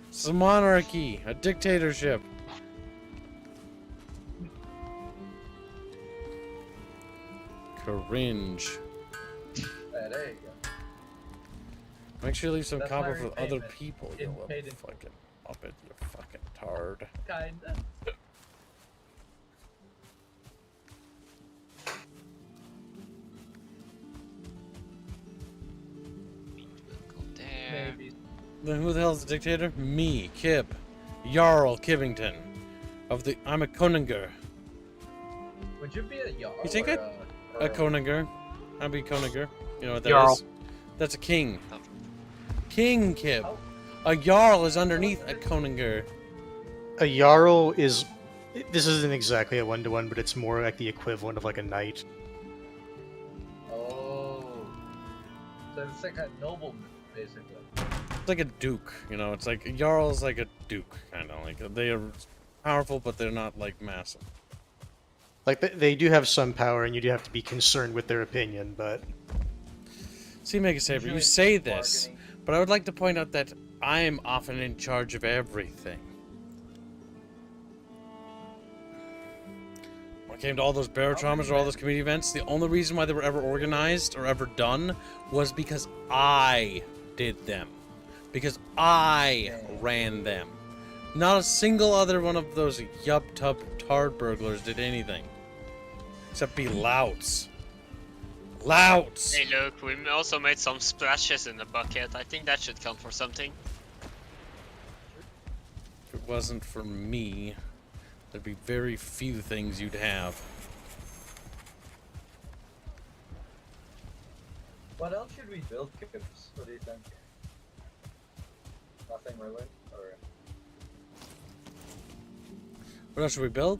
It's a monarchy, a dictatorship. Cringe. there you go. Make sure you leave some That's copper my for other repayment. people. You little fucking muppet, you fucking tard. Kinda. There. Maybe. Then who the hell is the dictator? Me, Kib. Jarl Kivington. I'm a Koninger. Would you be a Jarl? You think or a Koninger? I'd be Koninger. You know what that Jarl. is? That's a king. King Kib. A Jarl is underneath a Koninger. A Jarl is... This isn't exactly a one-to-one, but it's more like the equivalent of like a knight. Oh. So it's like a nobleman, basically. It's like a duke, you know. It's like a Jarl is like a duke, kind of like they are powerful, but they're not like massive. Like they do have some power, and you do have to be concerned with their opinion. But see, Mega Saber, you say this, but I would like to point out that I am often in charge of everything. When it came to all those barotraumas or all those community events, the only reason why they were ever organized or ever done was because I did them. Because I ran them. Not a single other one of those yup-tub tard burglars did anything. Except be louts. Louts! Hey look, we also made some splashes in the bucket. I think that should count for something. If it wasn't for me, there'd be very few things you'd have. What else should we build, Kibs? What do you think? Nothing really? Or... What else should we build?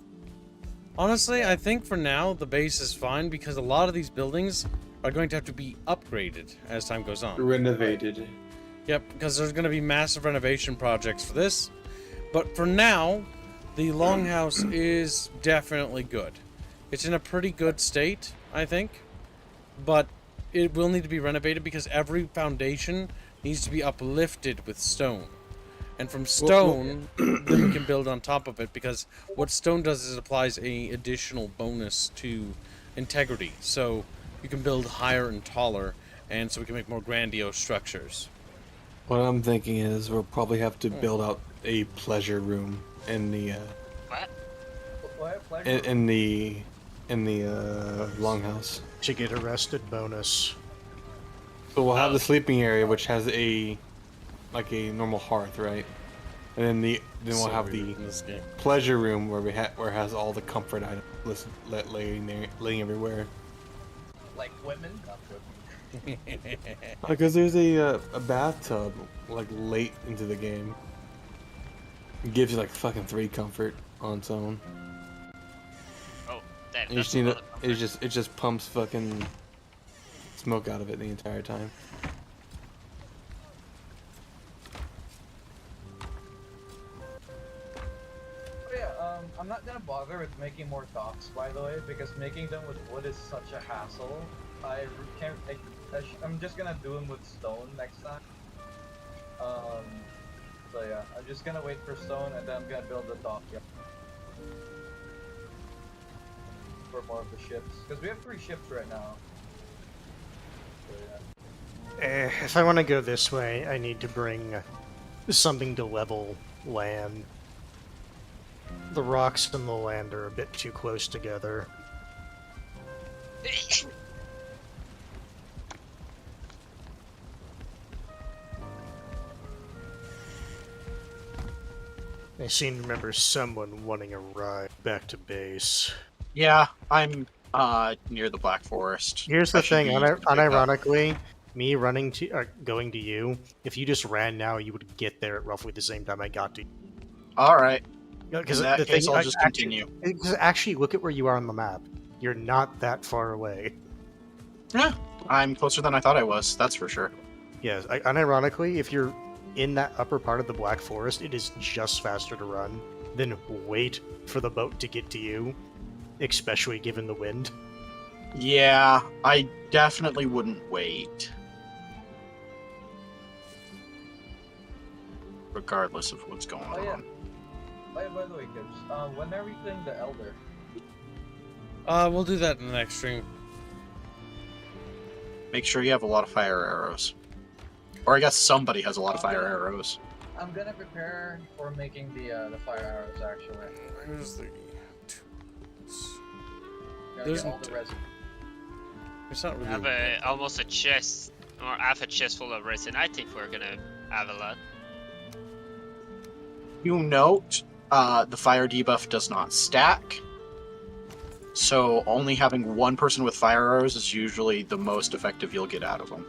Honestly, I think for now the base is fine because a lot of these buildings are going to have to be upgraded as time goes on. Renovated. Yep, because there's going to be massive renovation projects for this. But for now, the longhouse is definitely good. It's in a pretty good state, I think. But it will need to be renovated because every foundation needs to be uplifted with stone. And from stone, then you can build on top of it, because what stone does is it applies a additional bonus to integrity. So you can build higher and taller, and so we can make more grandiose structures. What I'm thinking is we'll probably have to build out a pleasure room in the What? in the longhouse. to get arrested bonus. So we'll have the sleeping area, which has a normal hearth, right? And then we'll have the pleasure room where where it has all the comfort items laying everywhere. Like women? Not women. Because there's a bathtub like late into the game. It gives you like fucking 3 comfort on its own. Oh, damn. You just need it just pumps fucking smoke out of it the entire time. Oh I'm not gonna bother with making more docks, by the way, because making them with wood is such a hassle. I can't. I'm just gonna do them with stone next time. So yeah, I'm just gonna wait for stone, and then I'm gonna build the dockyard for more of the ships, because we have 3 ships right now. So yeah. If I want to go this way, I need to bring something to level land. The rocks and the land are a bit too close together. I seem to remember someone wanting a ride back to base. Yeah, I'm near the Black Forest. Here's the That should thing, be easy to pick up. unironically, me running to going to you, if you just ran now, you would get there at roughly the same time I got to you. Alright. Because In that the case, thing, I'll just continue. Actually, look at where you are on the map. You're not that far away. Yeah, I'm closer than I thought I was, that's for sure. Yes, unironically, if you're in that upper part of the Black Forest, it is just faster to run than wait for the boat to get to you, especially given the wind. Yeah, I definitely wouldn't wait. Regardless of what's going on. By the way, Gibbs, when are we playing the Elder? We'll do that in the next stream. Make sure you have a lot of fire arrows. Or I guess somebody has a lot of fire arrows. I'm gonna prepare for making the fire arrows, actually. Where's the... There's all the resin. It's not really... I have almost a chest, or half a chest full of resin. I think we're gonna have a lot. You note, the fire debuff does not stack. So only having one person with fire arrows is usually the most effective you'll get out of them.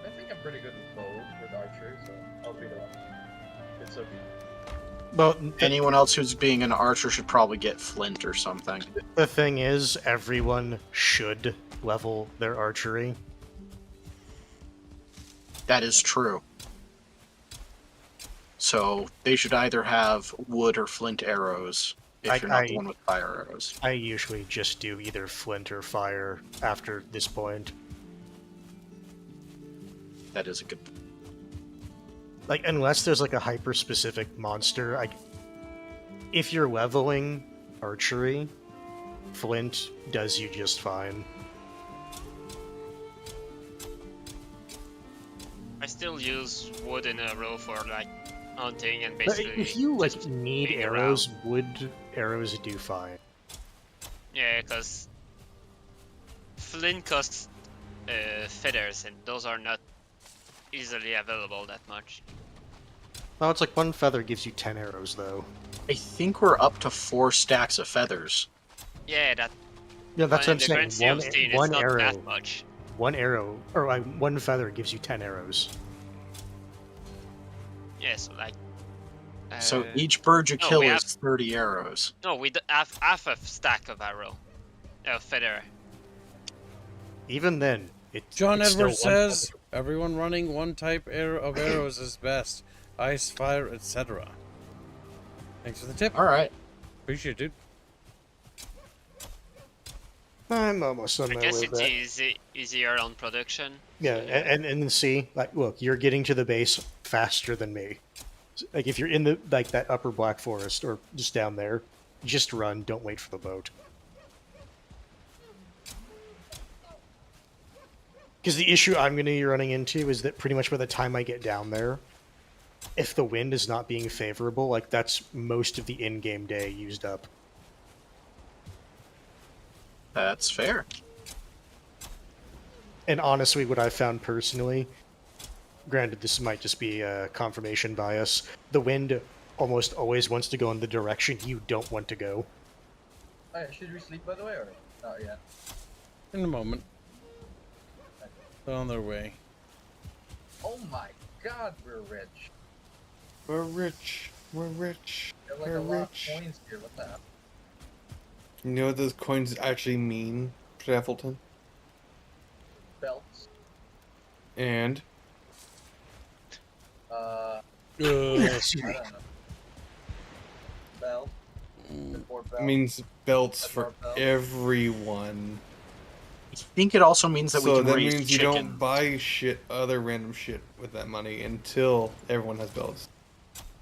I think I'm pretty good with bow, with archery, so I'll be the one. It's okay. Well, anyone else who's being an archer should probably get flint or something. The thing is, everyone should level their archery. That is true. So they should either have wood or flint arrows if you're not the one with fire arrows. I usually just do either flint or fire after this point. That is a good... Like, unless there's like a hyper-specific monster, if you're leveling archery, flint does you just fine. I still use wood in a row for like hunting and But basically. if you like just need being arrows, around. wood arrows do fine. Yeah, because flint costs feathers, and those are not easily available that much. Well, it's like one feather gives you 10 arrows, though. I think we're up to 4 stacks of feathers. Yeah, that. Yeah, that's what I'm in the grand saying. scheme of things, One it's not arrow. that much. One arrow, or like one feather gives you 10 arrows. Yeah, so like. So each bird you no, kill we is have- 30 arrows. No, we have half a stack of arrow. Feather. Even then, John it's still Edwards one says, feather. everyone running one type of arrows is best. Ice, fire, etc. Thanks for the tip. Alright. Appreciate it, dude. I'm almost on I my guess way it's back. easier on production. Yeah, and see, like, look, you're getting to the base faster than me. Like, if you're in the that upper Black Forest or just down there, just run. Don't wait for the boat. Because the issue I'm going to be running into is that pretty much by the time I get down there, if the wind is not being favorable, like, that's most of the in-game day used up. That's fair. And honestly, what I've found personally, granted this might just be confirmation bias, the wind almost always wants to go in the direction you don't want to go. Alright, should we sleep, by the way, or not yet? In a moment. They're on their way. Oh my god, we're rich. We're rich. We're rich. There are like We're a lot rich. of coins here, what the hell? You know what those coins actually mean, Shaffleton? Belts. And I Yes. don't know. belt. And more It belts. means belts And for more belts. everyone. I think it also means that we So can that raise means you chickens. don't buy other random shit with that money until everyone has belts.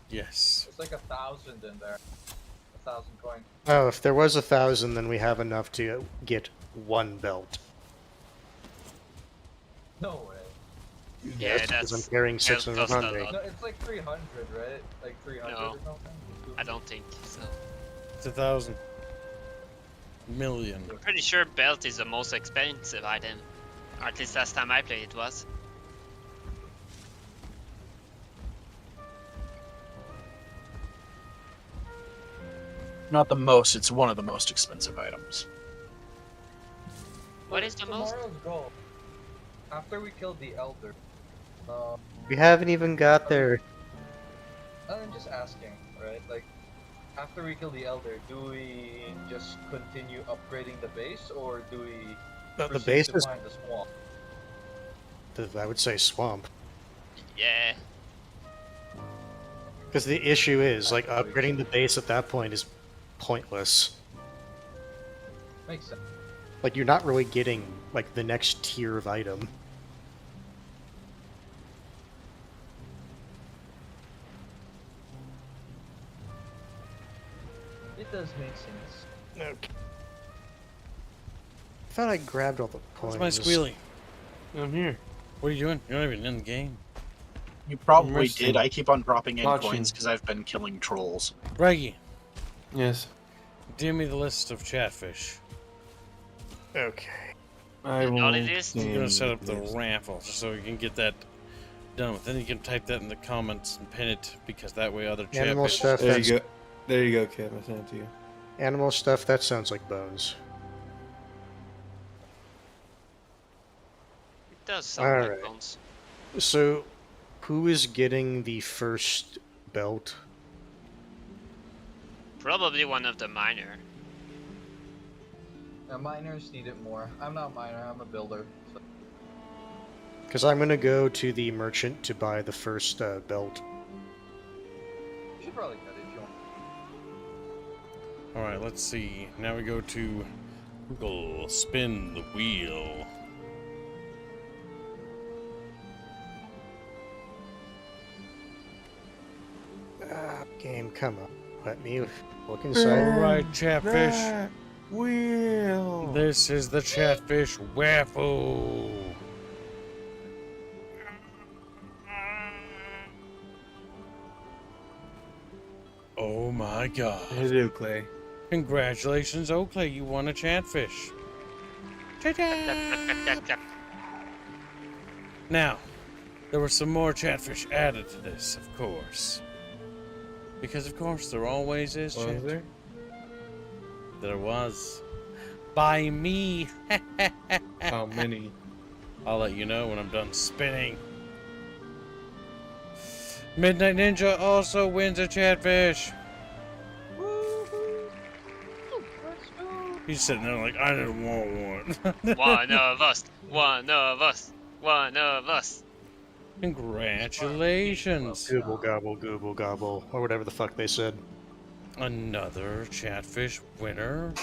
Yes. It's like 1,000 in there. 1,000 coins. Oh, if there was 1,000, then we have enough to get one belt. No way. Yeah, Because I'm that's carrying cost 600 a on me. lot. No, it's like 300, right? Like 300 No. or something? I don't think so. It's 1,000 million. I'm pretty sure belt is the most expensive item. Or at least last time I played it was. Not the most, it's one of the most expensive items. What is the most? Tomorrow's goal. After we kill the Elder. We haven't even got there. I'm just asking, right? Like, after we kill the Elder, do we just continue upgrading the base, or do we The proceed base to is, find the swamp? I would say swamp. Yeah. Because the issue is, like, upgrading the base at that point is pointless. Makes sense. Like, you're not really getting, like, the next tier of item. It does make sense. Okay. I thought I grabbed all the coins. Where's my squealy? I'm here. What are you doing? You're not even in the game. You probably Resting. did. I keep on dropping in Watching. coins because I've been killing trolls. Reggie, Yes. give me the list of chatfish. Okay. I will. all it is? I'm gonna set up the raffle just so we can get that done with. Then you can type that in the comments and pin it because that way other Animal chatfish. stuff, There that's... you go. There you go, Kim. I sent it to you. Animal stuff, that sounds like bones. It does sound like Alright. bones. So, who is getting the first belt? Probably one of the minor. Now, miners need it more. I'm not a miner, I'm a builder. So. Because I'm going to go to the merchant to buy the first belt. You should probably cut it if you want. Alright, let's see. Now we go to Google. Spin the wheel. Game, come on. Let me look inside. Alright, chatfish. That wheel. This is the chatfish waffle. Oh my god. Hello, Clay. Congratulations, Oakley, you won a chatfish. Ta-da! Now, there were some more chatfish added to this, of course. Because of course there always is. Was there? There was. By me. How many? I'll let you know when I'm done spinning. Midnight Ninja also wins a chatfish. He's sitting there like, I didn't want one. One of us. One of us. One of us. Congratulations. Gooble gobble, gooble gobble, or whatever the fuck they said. Another chatfish winner.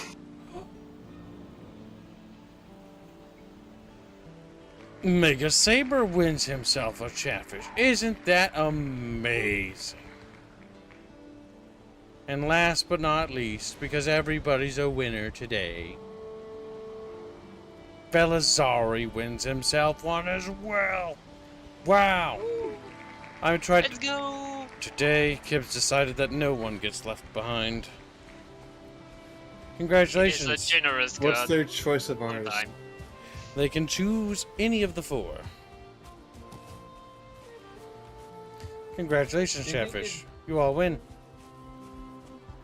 Mega Saber wins himself a chatfish. Isn't that amazing? And last but not least, because everybody's a winner today, Felazari wins himself one as well. Wow. I tried. Let's go. Today, Kibbs decided that no one gets left behind. Congratulations. He's a generous What's god. their choice of artist? Time. They can choose any of the four. Congratulations, Do you think Chatfish. You all win.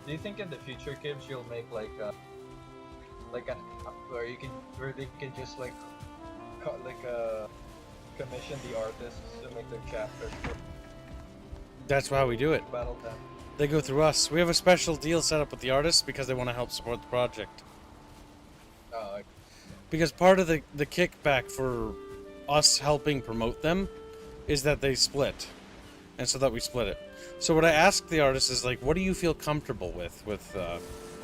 Do you think in the future, Kibbs, you'll make like an app where they can just like commission the artists to make their chapters for That's how we do it. battle them? They go through us. We have a special deal set up with the artists because they want to help support the project. Because part of the kickback for us helping promote them is that they split. and so that we split it. So what I asked the artist is like, what do you feel comfortable with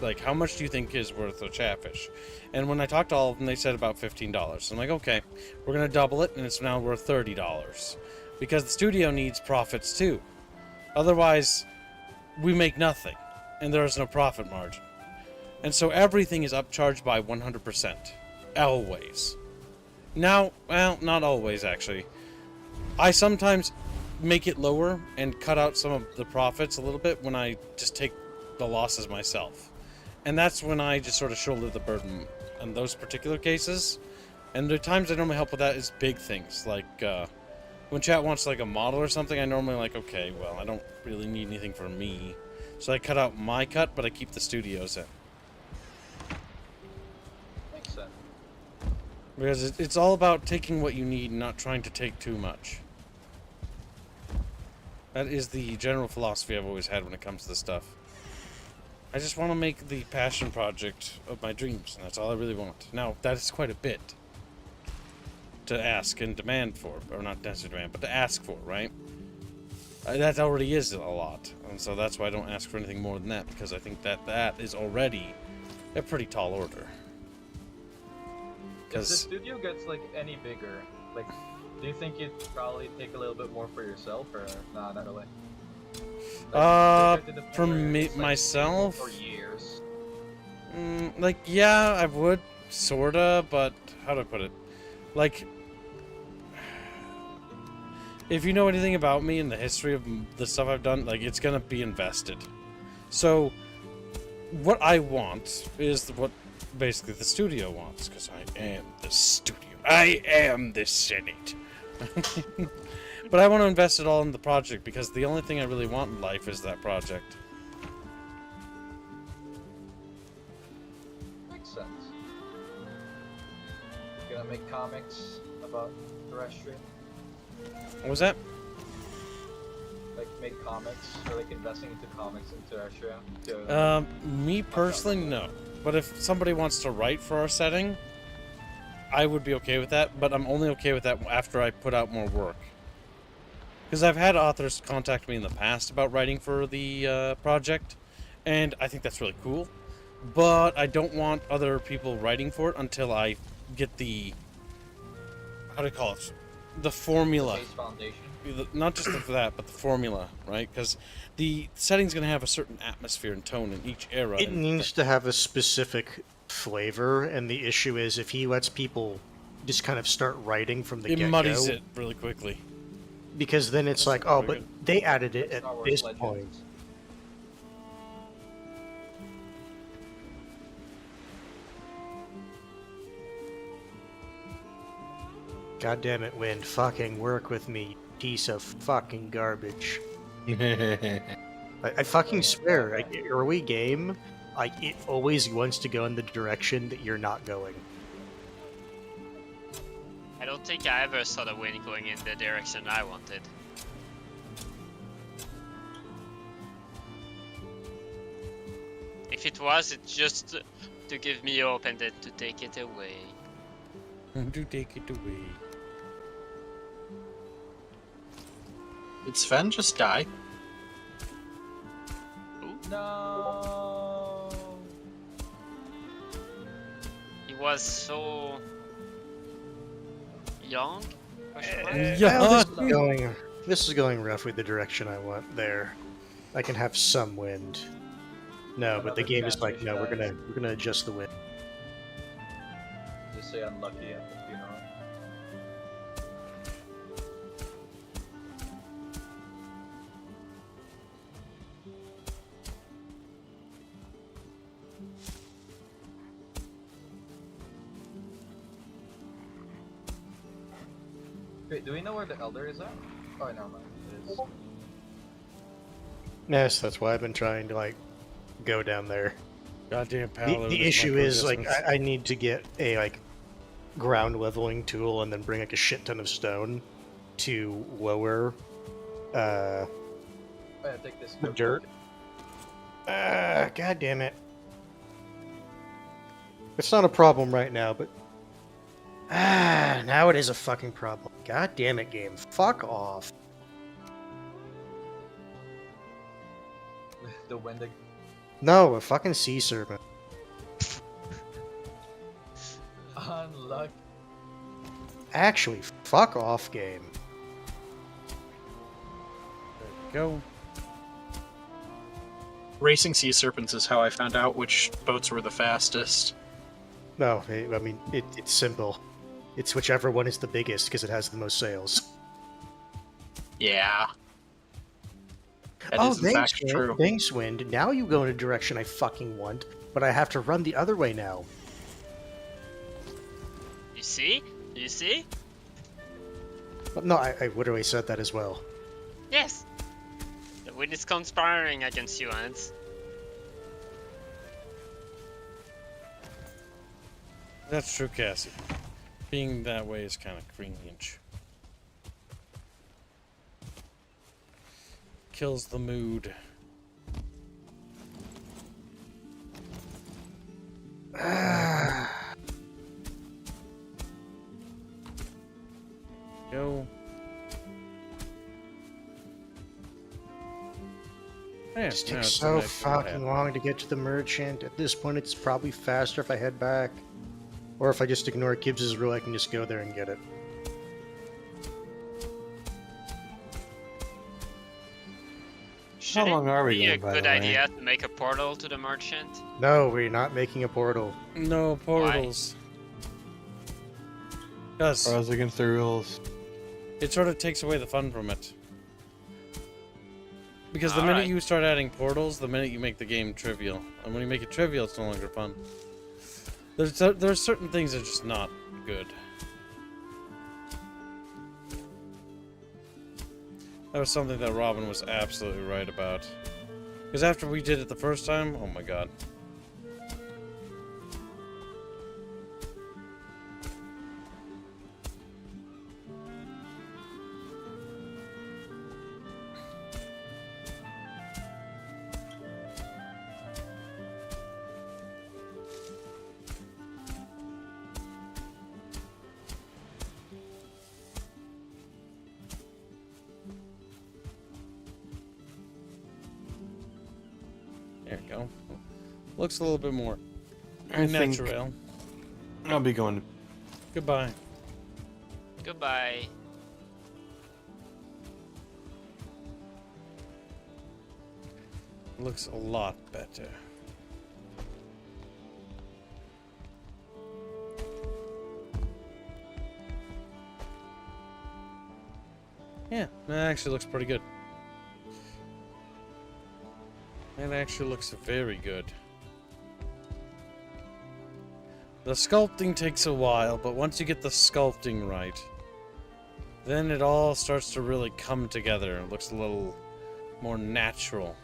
like how much do you think is worth a Chatfish? And when I talked to all of them, they said about $15. I'm like, okay, we're gonna double it, and it's now worth $30 because the studio needs profits too. Otherwise, we make nothing, and there is no profit margin. And so everything is upcharged by 100%, always. Now, well, not always actually. I sometimes make it lower and cut out some of the profits a little bit when I just take the losses myself. And that's when I just sort of shoulder the burden in those particular cases. And the times I normally help with that is big things, like when chat wants like a model or something, I normally like, okay, well, I don't really need anything for me. So I cut out my cut, but I keep the studios in. Makes sense. Because it's all about taking what you need and not trying to take too much. That is the general philosophy I've always had when it comes to this stuff. I just want to make the passion project of my dreams, and that's all I really want. Now, that is quite a bit to ask and demand for, or not necessarily demand, but to ask for, right? That already is a lot, and so that's why I don't ask for anything more than that, because I think that that is already a pretty tall order. If the studio gets like any bigger, like, do you think you'd probably take a little bit more for yourself, or nah, not really? Like, for me, myself? For years. Like, yeah, I would, sorta, but how do I put it? Like, if you know anything about me and the history of the stuff I've done, like, it's gonna be invested. So, what I want is what basically the studio wants, because I am the studio. I am the Senate. But I want to invest it all in the project, because the only thing I really want in life is that project. Makes sense. You're gonna make comics about terrestrial? What was that? Like, make comics, or like investing into comics in terrestrial? Me personally, no. But if somebody wants to write for our setting, I would be okay with that, but I'm only okay with that after I put out more work. Because I've had authors contact me in the past about writing for the project, and I think that's really cool. But I don't want other people writing for it until I get the, how do you call it? The formula. The base foundation. Not just for that, but the formula, right? Because the setting's going to have a certain atmosphere and tone in each era. It needs to have a specific flavor, and the issue is if he lets people just kind of start writing from the get-go, it muddies it really quickly. Because then it's like, oh, but they added it at this point. God damn it, Wind. Fucking work with me, piece of fucking garbage. I fucking swear, like, early game, like, it always wants to go in the direction that you're not going. I don't think I ever saw the wind going in the direction I wanted. If it was, it's just to give me hope and then to take it away. To take it away. Did Sven just die? No. He was so young. Well, this is going roughly the direction I want there. I can have some wind. No, but the game is like, no, we're gonna adjust the wind. Just say unlucky at the funeral. Wait, do we know where the Elder is at? Oh, never mind. It is. Yes, that's why I've been trying to, like, go down there. Goddamn paladin. The issue is, like, I need to get a, like, ground leveling tool and then bring, like, a shit ton of stone to lower, Take this the dirt. God damn it. It's not a problem right now, but... now it is a fucking problem. God damn it, game. Fuck off. the wind. No, a fucking sea serpent. Unlucky. Actually, fuck off, game. Go. Racing sea serpents is how I found out which boats were the fastest. No, I mean, it's simple. It's whichever one is the biggest, because it has the most sails. Yeah. That Oh, is in fact true. thanks, Wind. Now you go in a direction I fucking want, but I have to run the other way now. You see? You see? But no, I literally said that as well. Yes. The wind is conspiring against you, Ants. That's true, Cassie. Being that way is kind of cringe. Kills the mood. Go. Yeah, It just takes so fucking long to get to the merchant. At this point, it's probably faster if I head back. Or if I just ignore Gibbs' rule, I can just go there and get it. Should How long are we it be a going, by good the way? idea to make a portal to the merchant? No, we're not making a portal. No portals. Because Or else against the rules. it sort of takes away the fun from it. Because the minute you start adding portals, the minute you make the game trivial. And when you make it trivial, it's no longer fun. There's certain things that are just not good. That was something that Robin was absolutely right about. Because after we did it the first time, oh my god. There you go. Looks a little bit more I think natural. I'll be going. Goodbye. Goodbye. Looks a lot better. Yeah, that actually looks pretty good. That actually looks very good. The sculpting takes a while, but once you get the sculpting right, then it all starts to really come together. It looks a little more natural.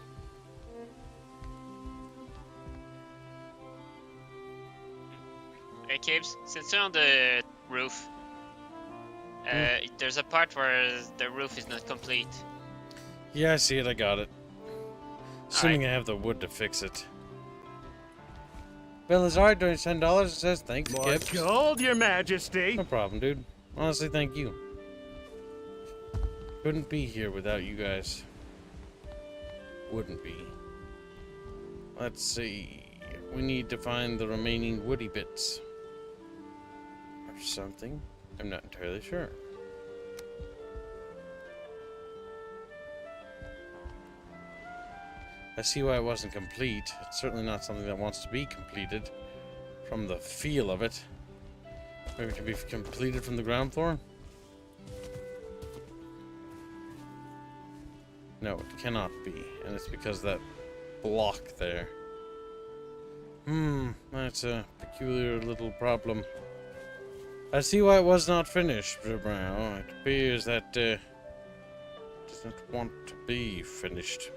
Hey, Cabes, since you're on the roof, there's a part where the roof is not complete. Yeah, I see it. I got it. Assuming I have the wood to fix it. Belazar doing $10. It says thanks, More Gibbs. gold, Your Majesty. No problem, dude. Honestly, thank you. Couldn't be here without you guys. Wouldn't be. Let's see. We need to find the remaining woody bits. Or something. I'm not entirely sure. I see why it wasn't complete. It's certainly not something that wants to be completed from the feel of it. Maybe it can be completed from the ground floor? No, it cannot be. And it's because that block there. That's a peculiar little problem. I see why it was not finished, Brown. It appears that does not want to be finished.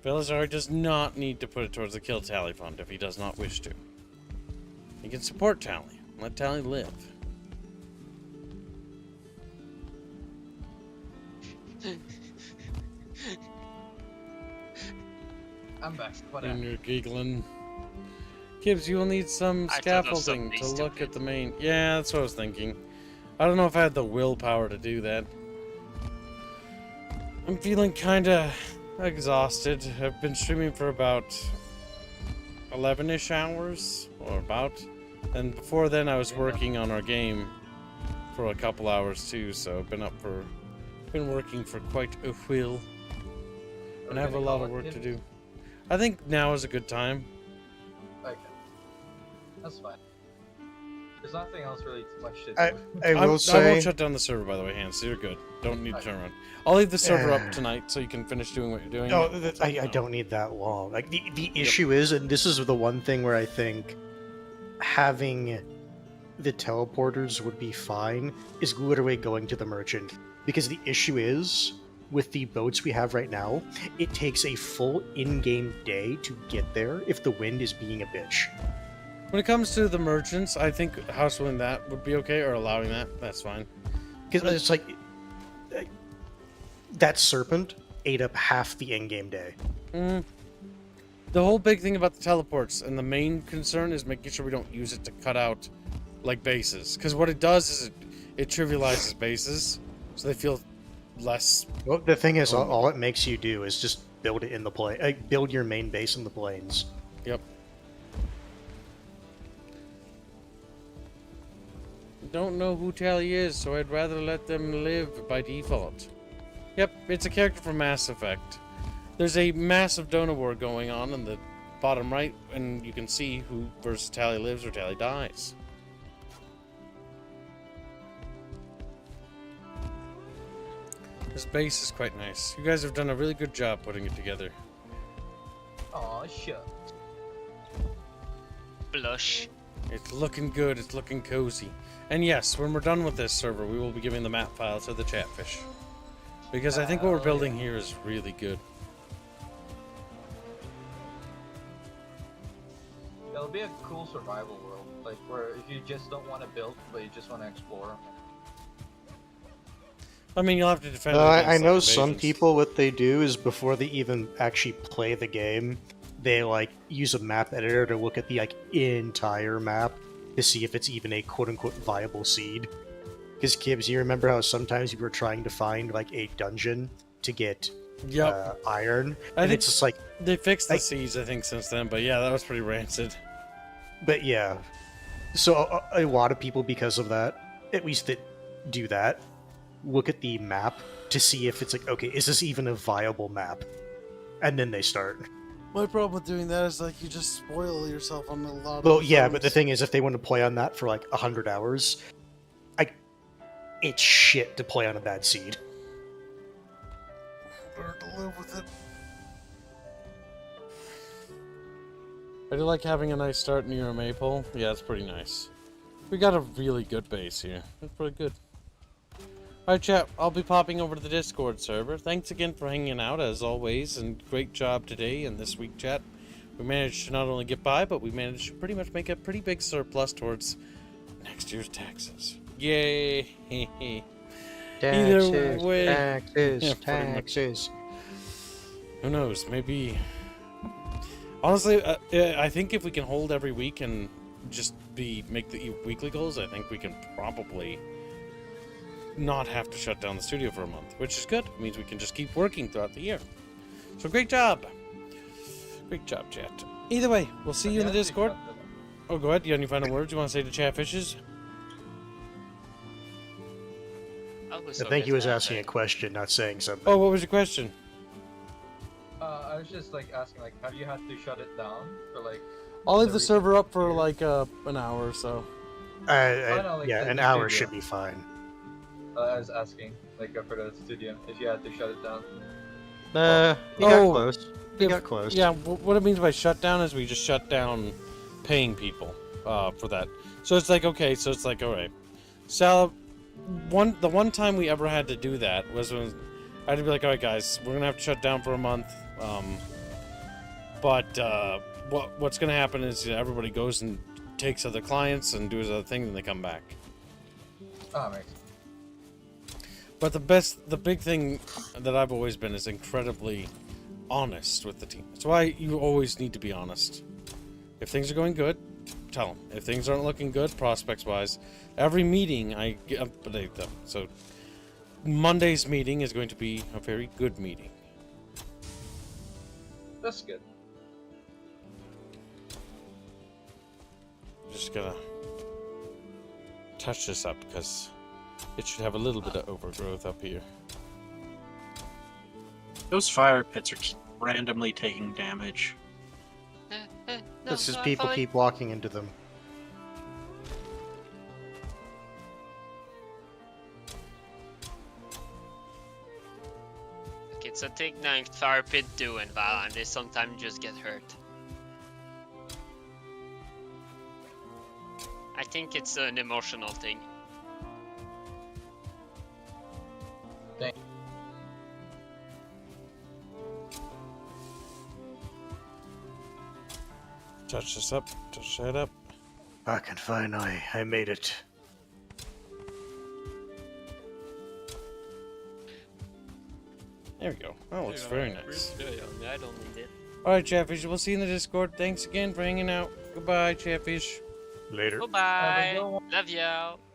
Belazar does not need to put it towards the kill tally fund if he does not wish to. He can support Tally. Let Tally live. I'm back. Whatever. And you're giggling. Gibbs, you will need some scaffolding to look at the main... Yeah, that's what I was thinking. I don't know if I had the willpower to do that. I'm feeling kinda exhausted. I've been streaming for about 11-ish hours, or about. And before then I was working on our game for a couple hours too, so I've been working for quite a while. And I have a lot of work to do. I think now is a good time. Okay. That's fine. There's nothing else really too much to do. I will I say... won't shut down the server, by the way, Hans, so you're good. Don't need to turn around. I'll leave the server up tonight so you can finish doing what you're doing. No, I don't need that long. Like, the issue is, and this is the one thing where I think having the teleporters would be fine, is literally going to the merchant. Because the issue is, with the boats we have right now, it takes a full in-game day to get there if the wind is being a bitch. When it comes to the merchants, I think housewing that would be okay, or allowing that. That's fine. Because it's like that serpent ate up half the in-game day. The whole big thing about the teleports, and the main concern is making sure we don't use it to cut out, like, bases. Because what it does is it trivializes bases, so they feel less... Well, the thing is, all it makes you do is just build it in the plane. Build your main base in the plains. Yep. Don't know who Tally is, so I'd rather let them live by default. Yep, it's a character from Mass Effect. There's a massive donor war going on in the bottom right, and you can see who versus Tally lives or Tally dies. This base is quite nice. You guys have done a really good job putting it together. Aw, shucks. Blush. It's looking good, it's looking cozy. And yes, when we're done with this server, we will be giving the map file to the Chatfish. Because I think what we're building here is really good. It'll be a cool survival world, like where if you just don't want to build, but you just want to explore. I mean, you'll have to defend. I know some people, what they do is before they even actually play the game, they like use a map editor to look at the entire map to see if it's even a quote-unquote viable seed. Because Kibbs, you remember how sometimes you were trying to find like a dungeon to get iron, and it's just like they fixed the seeds, I think, since then. But yeah, that was pretty rancid. But yeah, so a lot of people, because of that, at least that do that, look at the map to see if it's like, okay, is this even a viable map? And then they start. My problem with doing that is like you just spoil yourself on a lot of. Well, yeah, but the thing is, if they want to play on that for like 100 hours, it's shit to play on a bad seed. Learn to live with it. I do like having a nice start near a maple. Yeah, it's pretty nice. We got a really good base here. It's pretty good. Alright, chat, I'll be popping over to the Discord server. Thanks again for hanging out, as always, and great job today and this week, chat. We managed to not only get by, but we managed to pretty much make a pretty big surplus towards next year's taxes. Yay! Either way, taxes. Who knows? Maybe. Honestly, I think if we can hold every week and just make the weekly goals, I think we can probably not have to shut down the studio for a month, which is good. It means we can just keep working throughout the year. So great job. Great job, chat. Either way, we'll see you in the Discord. Oh, go ahead. Do you have any final words you want to say to Chatfishes? I think he was asking a question, not saying something. Oh, what was your question? I was just like asking, like, have you had to shut it down for like? I'll leave the server up for like an hour or so. Yeah, an hour should be fine. I was asking, like, for the studio, if you had to shut it down. You got close. You got close. Yeah, what it means by shut down is we just shut down paying people for that. So it's like, okay, so it's like, alright. So, the one time we ever had to do that was when I had to be like, alright guys, we're gonna have to shut down for a month. What's gonna happen is everybody goes and takes other clients and does other things and they come back. Oh, makes sense. But the big thing that I've always been is incredibly honest with the team. That's why you always need to be honest. If things are going good, tell them if things aren't looking good prospects-wise. Every meeting I update them. So Monday's meeting is going to be a very good meeting. That's good. Just gonna touch this up because it should have a little bit of overgrowth up here. Those fire pits are randomly taking damage. This is people keep walking into them. It's a thing that fire pit do in VALHEIM. They sometimes just get hurt. I think it's an emotional thing. Thank Touch this up. Touch that up. Fucking finally, I made it. There we go. That looks very nice. I don't need it. Alright, Chatfish, we'll see you in the Discord. Thanks again for hanging out. Goodbye, Chatfish. Later. Goodbye. Love you.